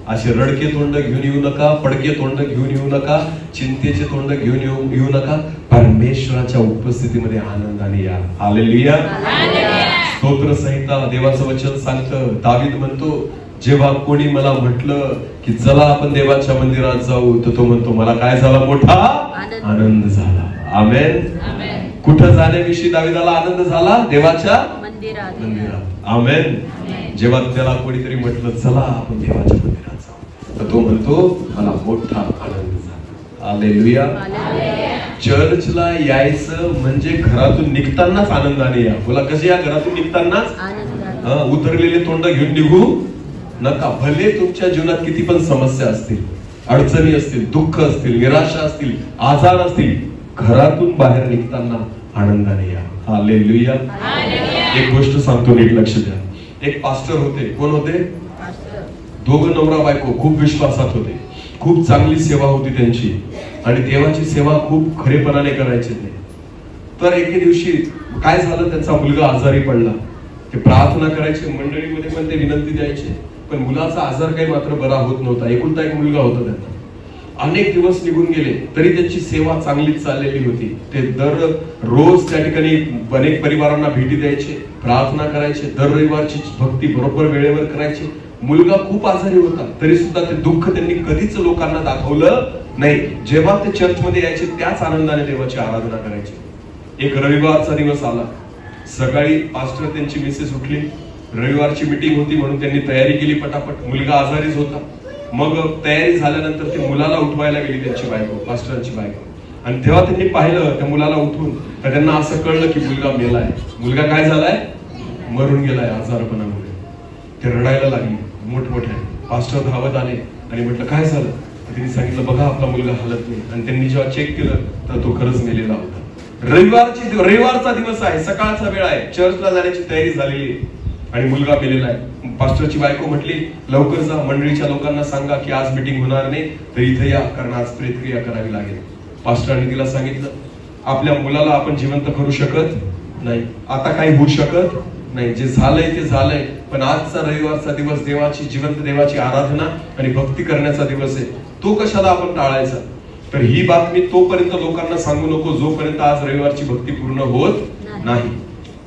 असे रडके तोंड घेऊन येऊ नका, पडके तोंड घेऊन येऊ नका, चिंतेचे तोंड घेऊन येऊ नका. परमेश्वराच्या उपस्थितीमध्ये आनंदाने या. हालेलुया. स्तोत्र संहिता देवाचं वचन सांगतं, दावीद म्हणतो, जेव्हा कोणी मला म्हटलं की चला आपण देवाच्या मंदिरात जाऊ, तर तो म्हणतो मला काय झाला? मोठा आनंद झाला. आमेन. कुठं जाण्याविषयी दावीदाला आनंद झाला? देवाच्या मंदिरात. आमेन. जेव्हा त्याला कोणीतरी म्हटलं चला आपण देवाच्या मंदिरात जाऊ, तर तो म्हणतो मला मोठा आनंद झाला. हालेलुया. चर्चला यायचं म्हणजे घरातून निघतानाच आनंदाने या. बोला कसे या? घरातून निघतानाच. उतरलेले तोंड घेऊन निघू नका. भले तुमच्या जीवनात किती पण समस्या असतील, अडचणी असतील, दुःख असतील, निराशा असतील, आजार असतील, घरातून बाहेर निघताना आनंदाने या. हालेलुया. एक गोष्ट सांगतो, नीट लक्ष द्या. एक पास्टर होते. कोण होते? दोघं नवरा बायको खूप विश्वासात होते, खूप चांगली सेवा होती त्यांची, आणि देवाची सेवा खूप खरेपणाने करायचे ते. तर एके दिवशी काय झालं, त्यांचा मुलगा आजारी पडला. ते प्रार्थना करायचे, मंडळीमध्ये पण ते विनंती द्यायचे, पण मुलाचा आजार काही मात्र बरा होत नव्हता. एकुलता एक मुलगा होता त्यांना. अनेक दिवस निघून गेले तरी त्यांची सेवा चांगलीच चाललेली होती. ते दर रोज त्या ठिकाणी अनेक परिवारांना भेटी द्यायचे, प्रार्थना करायचे, दर रविवारची भक्ती बरोबर वेळेवर करायचे. मुलगा खूप आजारी होता, तरी सुद्धा ते दुःख त्यांनी कधीच लोकांना दाखवलं नाही. जेव्हा ते चर्च मध्ये यायचे त्याच आनंदाने देवाची आराधना करायचे. एक रविवारचा दिवस आला. सकाळी पास्टर त्यांची मिसेस उठली. रविवारची मीटिंग होती म्हणून त्यांनी तयारी केली पटापट. मुलगा आजारीच होता. मग तयारी झाल्यानंतर ते मुलाला उठवायला गेली त्यांची बायको, पास्टरांची बायको. आणि तेव्हा त्यांनी पाहिलं त्या मुलाला उठवून, तर त्यांना असं कळलं की मुलगा मेलाय. मुलगा काय झालाय? मरून गेलाय आजारपणामुळे. ते रडायला लागली मोठमोठ्या. पास्टर धावत आले आणि म्हटलं काय झालं? त्यांनी सांगितलं बघा आपला मुलगा हालत नाही. आणि त्यांनी जेव्हा चेक केलं तर तो खरंच मेलेला होता. रविवारचा दिवस आहे, सकाळचा वेळ आहे, चर्चला जाण्याची तयारी झालेली आहे आणि मुलगा मेलेला आहे. पास्टरची बायको म्हटली लवकर जा, मंडळीच्या लोकांना सांगा की आज मीटिंग होणार नाही, तर इथे या, कारण आज प्रेतक्रिया करावी लागेल. पास्टरने तिला सांगितलं आपल्या मुलाला आपण जिवंत करू शकत नाही, आता काही होऊ शकत नाही, जे झालंय ते झालंय. पण आजचा रविवारचा दिवस देवाची जिवंत देवाची आराधना आणि भक्ती करण्याचा दिवस आहे, तो कशाला आपण टाळायचा? तर ही बातमी तोपर्यंत लोकांना सांगू नको जोपर्यंत आज रविवारची भक्ती पूर्ण होत नाही.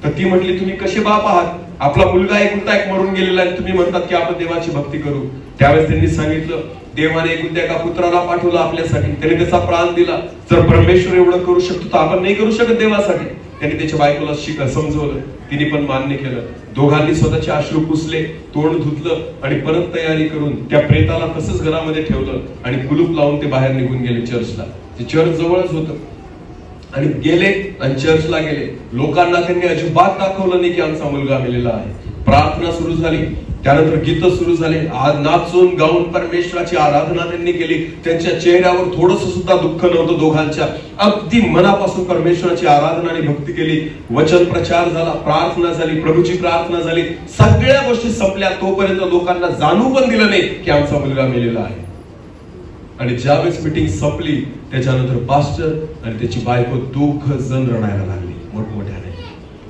तर ती म्हटली तुम्ही कसे बाप आहात? आपला मुलगा एकुलता एक मरून गेलेला आहे, तुम्ही म्हणतात की आपण देवाची भक्ती करू. त्यावेळेस त्यांनी सांगितलं देवाने एकुलत्या एका पुत्राला पाठवलं आपल्यासाठी, त्याने त्याचा प्राण दिला. जर परमेश्वर एवढं करू शकतो तर आपण नाही करू शकत देवासाठी? त्यांनी त्याच्या बायकोला समजवलं, तिने पण मान्य केलं. दोघांनी स्वतःचे अश्रू पुसले, तोंड धुतलं आणि परत तयारी करून त्या प्रेताला तसंच घरामध्ये ठेवलं आणि कुलूप लावून ते बाहेर निघून गेले चर्चला. ते चर्च जवळच होतं आणि गेले आणि चर्चला गेले. लोकांना त्यांनी अजिबात दाखवलं नाही की आमचा मुलगा मेलेला आहे. प्रार्थना सुरू झाली. त्यानंतर गीत सुरू झाले, नाचून गाऊन परमेश्वराची आराधना त्यांनी केली. त्यांच्या चेहऱ्यावर थोडस सुद्धा दुःख नव्हतं दोघांच्या. अगदी मनापासून परमेश्वराची आराधना आणि भक्ती केली. वचन प्रचार झाला, प्रार्थना झाली, प्रभूची प्रार्थना झाली. सगळ्या गोष्टी संपल्या. तोपर्यंत लोकांना जाणू पण दिलं नाही की आमचा मुलगा मेलेला आहे. आणि ज्यावेळेस मीटिंग संपली त्याच्यानंतर पास्टर आणि त्याची बायको दोघ जण रडायला लागली मोठमोठ्याने.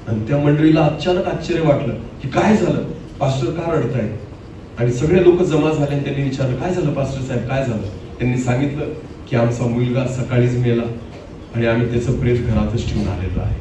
आणि त्या मंडळीला अचानक आश्चर्य वाटलं की काय झालं, पास्टर का रडताय? आणि सगळे लोक जमा झाले. त्यांनी विचारलं काय झालं पास्टर साहेब, काय झालं? त्यांनी सांगितलं की आमचा मुलगा सकाळीच मेला आणि आम्ही त्याचं प्रेत घरातच ठेवून आलेलो आहे.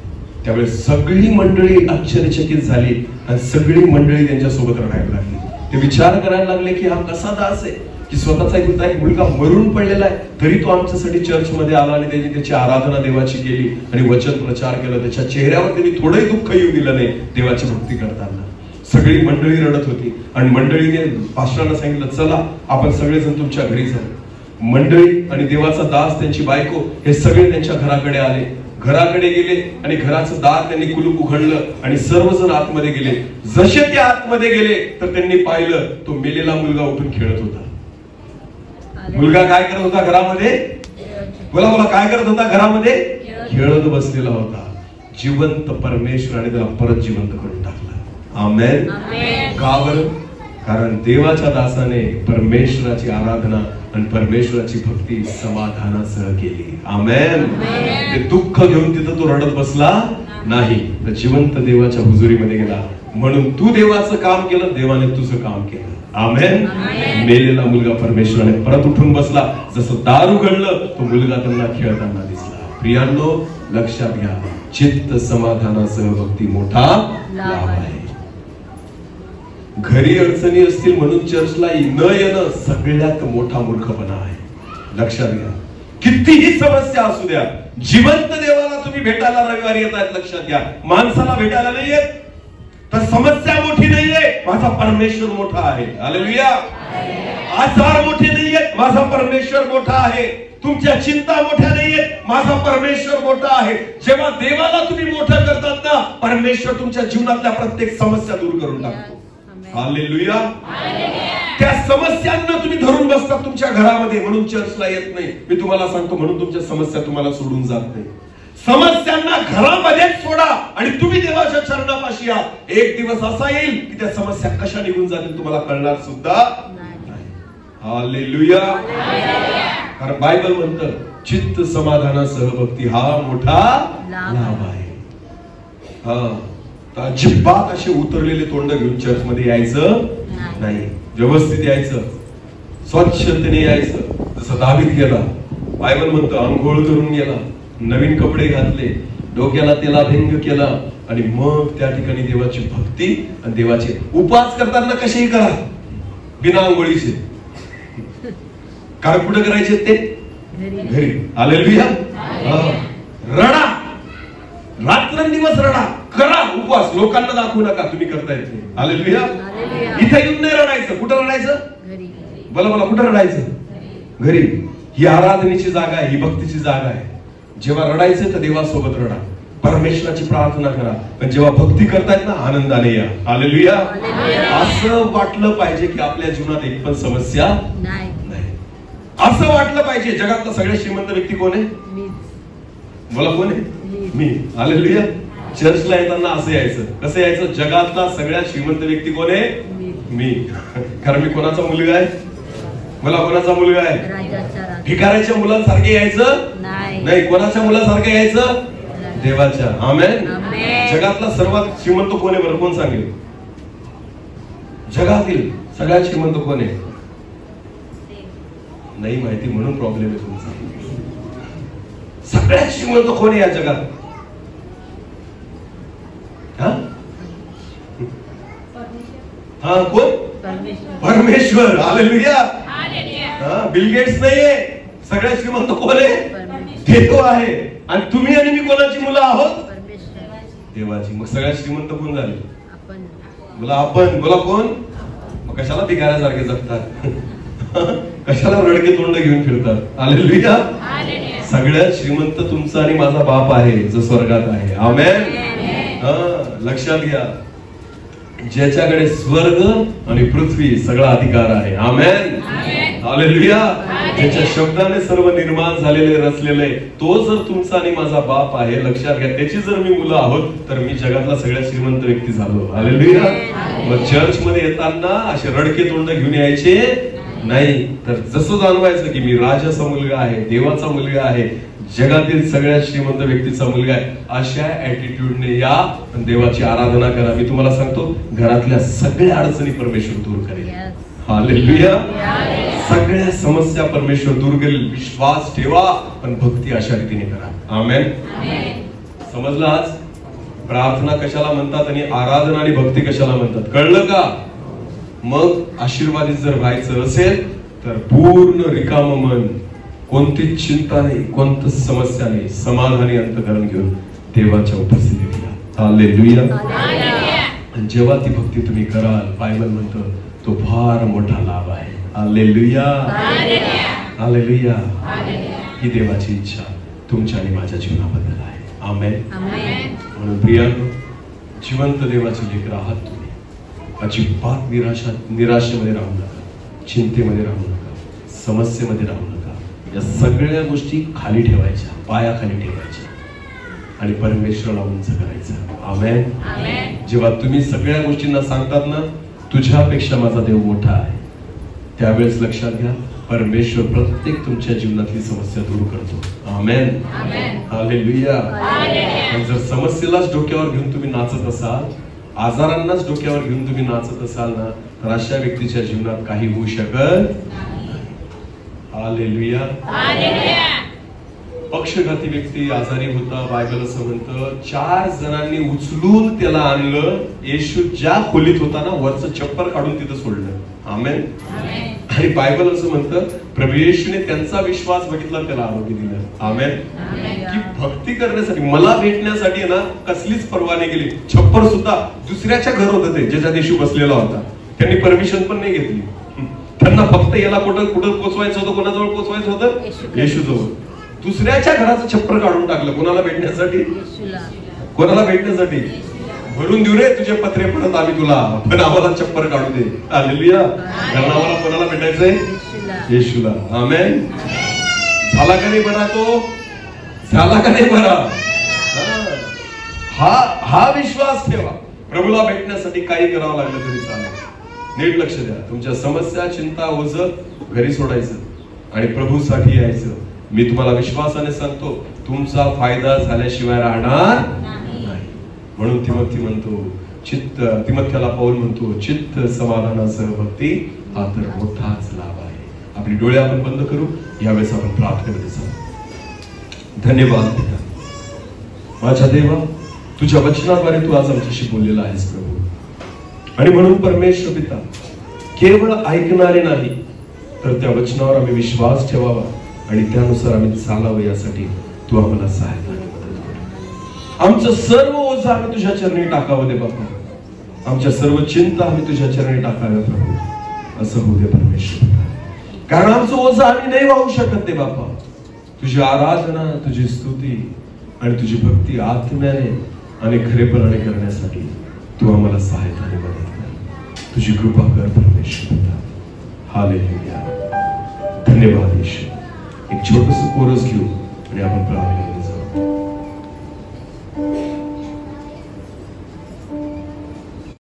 त्यावेळेस सगळी मंडळी आश्चर्यचकित झाली आणि सगळी मंडळी त्यांच्यासोबत रडायला लागली. ते विचार करायला लागले की हा कसा दास आहे की स्वतःचा एक मुलगा मरून पडलेला आहे, तरी तो आमच्यासाठी चर्च मध्ये आला आणि त्यांनी त्याची आराधना देवाची केली आणि वचन प्रचार केला. त्याच्या चेहऱ्यावर त्यांनी थोडंही दुःख येऊ दिलं नाही देवाची भक्ती करताना. सगळी मंडळी रडत होती आणि मंडळीने पास्टरांना सांगितलं चला आपण सगळेजण तुमच्या घरी जाऊ. मंडळी आणि देवाचा दास त्यांची बायको हे सगळे त्यांच्या घराकडे आले. घराकडे गेले आणि घराचं दार त्यांनी कुलूप उघडलं आणि सर्वजण आतमध्ये गेले. जसे ते आतमध्ये गेले तर त्यांनी पाहिलं तो मेलेला मुलगा उठून खेळत होता. मुलगा काय करत होता घरामध्ये? बोला बोला, काय करत होता घरामध्ये? खेळत बसलेला होता. जिवंत परमेश्वराने त्याला परत जिवंत करून टाकला. आमेन. का बरं? कारण देवाच्या दासाने परमेश्वराची आराधना आणि परमेश्वराची भक्ती समाधानासह केली. आमेन. ते दुःख घेऊन तिथं तो रडत बसला नाही, तर जिवंत देवाच्या हुजुरीमध्ये गेला. म्हणून तू देवाचं काम केलं, देवाने तुझं काम केलं. आमेन. मेलेला मुलगा परमेश्वराने परत उठून बसला. जसं दार उघडलं तो मुलगा त्यांना खेळताना दिसला. प्रियांनो लक्षात घ्या, चित्त समाधानासह भक्ती मोठा लाभ आहे. घरी अडचणी असतील म्हणून चर्चला न येणं सगळ्यात मोठा मूर्खपणा आहे. लक्षात घ्या, कितीही समस्या असू द्या, जिवंत देवाला तुम्ही भेटायला रविवारी येत आहेत. लक्षात घ्या, माणसाला भेटायला नाही येत तर समस्या मोठी नाहीये, माझा परमेश्वर मोठा आहे. हालेलुया. आजार मोठे नाहीये, माझा परमेश्वर मोठा आहे. तुमच्या चिंता मोठ्या नाहीयेत, माझा परमेश्वर मोठा आहे. जेव्हा देवाला तुम्ही मोठं करतात ना, परमेश्वर तुमच्या जीवनातल्या प्रत्येक समस्या दूर करून टाकतो. हालेलुया. त्या समस्यांना तुम्ही धरून बसतात तुमच्या घरामध्ये म्हणून चर्चला येत नाही. मी तुम्हाला सांगतो म्हणून तुमच्या समस्या तुम्हाला सोडून जात नाही. समस्यांना घरामध्येच सोडा आणि तुम्ही देवाच्या चरणापाशी या. एक दिवस असा येईल की त्या समस्या कशा निघून जातील तुम्हाला कळणार सुद्धा नाही. हालेलुया. कारण बायबल म्हणतं चित्त समाधानासह भक्ती हा मोठा लाभ आहे. अजिबात असे उतरलेले तोंड घेऊन चर्च मध्ये यायचं नाही. व्यवस्थित यायचं, स्वच्छतेने यायचं. जसं दावीद गेला, बायबल म्हणतं आंघोळ करून गेला, नवीन कपडे घातले, डोक्याला तेलाभिंग केला आणि मग त्या ठिकाणी देवाची भक्ती आणि देवाचे उपवास करताना कसेही करा बिना आंघोळीचे. कारण कुठे करायचे ते? घरी. हालेलुया. रडा, रात्रंदिवस रडा, करा उपवास. लोकांना दाखवू नका तुम्ही करताय ते. हालेलुया. इथे येऊन नाही रडायचं. कुठं रडायचं? बोला बोला, कुठं रडायचं? घरी. ही आराधनेची जागा आहे, ही भक्तीची जागा आहे. जेव्हा रडायचं तर देवासोबत रडा, परमेश्वराची प्रार्थना करा. पण जेव्हा भक्ती करतायत ना, आनंदाने या. हालेलुया. असं वाटलं पाहिजे की आपल्या जीवनात एक पण समस्या नाही. असं वाटलं पाहिजे. जगातला सगळ्यात श्रीमंत व्यक्ती कोण आहे? बोला, कोण आहे? मी. हालेलुया. चर्चला येताना असं यायचं. कसं यायचं? जगातला सगळ्यात श्रीमंत व्यक्ती कोण आहे? मी. कारण मी कोणाचा मुलगा आहे? मला कोणाचा मुलगा आहे? भिकाऱ्याच्या मुलांसारखे यायचं नाही. कोणाच्या मुलासारखं यायचं? देवाच्या. आमेन. जगातला सर्वात श्रीमंत कोण आहे बरं? कोण सांगेल? जगातील सगळ्यात श्रीमंत कोण आहे? नाही माहिती म्हणून प्रॉब्लेम आहे तुमचा. सगळ्यात श्रीमंत कोण आहे या जगात? कोण? परमेश्वर. हालेलुया. बिल गेट्स नाहीये. सगळ्यात श्रीमंत कोण आहे? देव आहे. आणि तुम्ही आणि मी कोणाची मुलं आहोत? देवाची. मग सगळ्यात श्रीमंत कोण झाले? बोला आपण. बोला कोण? मग कशाला भिकाऱ्यासारखे जगतात? कशाला रडके तोंड घेऊन फिरतात? हालेलुया. सगळ्यात श्रीमंत तुमचा आणि माझा बाप आहे जो स्वर्गात आहे. आमेन. लक्षात घ्या, ज्याच्याकडे स्वर्ग आणि पृथ्वी सगळा अधिकार आहे. आमेन. हालेलुया. ज्याच्या शब्दाने सर्व निर्माण झालेले रचलेले, तो जर तुमचा आणि माझा बाप आहे, लक्षात घ्या, त्याची जर मी मुलं आहोत तर मी जगातला सगळ्यात श्रीमंत व्यक्ती झालो. हालेलुया. मग चर्च मध्ये येताना असे रडके तोंड घेऊन यायचे नाही, तर जसं जाणवायचं की मी राजाचा मुलगा आहे, देवाचा मुलगा आहे, जगातील सगळ्यात श्रीमंत व्यक्तीचा मुलगा आहे, अशा ऍटिट्यूडने या आणि देवाची आराधना करा. मी तुम्हाला सांगतो, घरातल्या सगळ्या अडचणी परमेश्वर दूर करेल. हालेलुया. सगळ्या समस्या परमेश्वर दूर करेल. विश्वास ठेवा पण भक्ती अशा रीतीने करा. आमेन. समजलं? आज प्रार्थना कशाला म्हणतात आणि आराधना आणि भक्ती कशाला म्हणतात, कळलं का? मग आशीर्वादित जर व्हायचं असेल तर पूर्ण रिकाम मन, कोणतीच चिंता नाही, कोणतीच समस्या नाही, समाधानी अंतःकरण घेऊन देवाच्या उपस्थितीत या. हालेलुया. आणि जेव्हा ती भक्ती तुम्ही कराल, बायबल म्हणतं तो फार मोठा लाभ आहे. हालेलुया. हालेलुया. ही देवाची इच्छा तुमच्या आणि माझ्या जीवनाबद्दल आहे. आमेन. म्हणून प्रियांनो, जिवंत देवाचे लेकरं आहात तुम्ही. अजिबात निराशेमध्ये राहू नका, चिंतेमध्ये राहू नका, समस्येमध्ये राहू नका. या सगळ्या गोष्टी खाली ठेवायच्या, पायाखाली ठेवायच्या आणि परमेश्वराला उंच करायचं. आमेन. जेव्हा तुम्ही सगळ्या गोष्टींना सांगतात ना, तुझ्यापेक्षा माझा देव मोठा आहे, त्यावेळेस लक्षात घ्या, परमेश्वर प्रत्येक तुमच्या जीवनातली समस्या दूर करतो. आमेन. हालेलुया. आणि जर समस्येलाच डोक्यावर घेऊन तुम्ही नाचत असाल, आजारांनाच डोक्यावर घेऊन तुम्ही नाचत असाल ना, तर अशा व्यक्तीच्या जीवनात काही होऊ शकत. हालेलुया. पक्षघाती व्यक्ती आजारी होता. बायबल असं म्हणतं, 4 जणांनी उचलून त्याला आणलं. येशू ज्या खोलीत होता ना, वरचं चप्पल काढून तिथं सोडलं. आमेन. आणि बायबल असं म्हणतं, प्रभू येशूने त्यांचा विश्वास बघितला, त्याला आरोग्य दिलं. आमेन. की भक्ती करण्यासाठी, मला भेटण्यासाठी ना कसलीच पर्वा नाही केली. छप्पर सुद्धा दुसऱ्याच्या घर होतं ते, ज्याच्यात येशू बसलेला होता. त्यांनी परमिशन पण नाही घेतली. त्यांना फक्त याला कुठं पोचवायचं होतं, कोणाजवळ पोचवायचं होतं, येशू जवळ. दुसऱ्याच्या घराचं छप्पर काढून टाकलं. कोणाला भेटण्यासाठी? कोणाला भेटण्यासाठी? भरून देऊ रे तुझे पत्रे परत आम्ही तुला, पण आम्हाला छप्पर काढू दे. हालेलुया. कारण आम्हाला कोणाला भेटायचंय? येशूला. आमेन. झाला का नाही बरा? तो झाला का नाही बरा? हा विश्वास ठेवा. प्रभूला भेटण्यासाठी काही करावं लागलं तरी चालेल. नीट लक्ष द्या. तुमच्या समस्या, चिंता, ओझं घरी सोडायचं आणि प्रभूसाठी यायचं. मी तुम्हाला विश्वासाने सांगतो, तुमचा फायदा झाल्याशिवाय राहणार नाही. म्हणून तिमोथेला पाऊल म्हणतो, चित्त समाधानासह भक्ती हा तर मोठाच लाभ आहे. आपली डोळे आपण बंद करू. यावेळेस आपण प्रार्थनेमध्ये जाऊ. धन्यवाद माझ्या देवा, तुझ्या वचनाद्वारे तू आज आमच्याशी बोललेला आहेस प्रभू. आणि म्हणून परमेश्वर पिता, केवळ ऐकणारे नाही तर त्या वचनावर आम्ही विश्वास ठेवावा आणि त्यानुसार आम्ही चालावं, यासाठी तू आम्हाला सहायता कर. आमचं सर्व ओझं आम्ही तुझ्या चरणी टाकावं दे बापा. आमच्या सर्व चिंता आम्ही तुझ्या चरणी टाकाव्या प्रभू. असं होऊ दे परमेश्वर, कारण आमचं ओझं आम्ही नाही वाहू शकत ते बापा. तुझी आराधना, तुझी स्तुती आणि तुझी भक्ती आत्म्याने आणि खरेपणाने करण्यासाठी तू आम्हाला सहायता आणि मदत कर. तुझी कृपा कर परमेश्वर. हालेलुया. धन्यवाद येशू. एक छोटंसं कोरस घेऊ आणि आपण प्रार्थनेमध्ये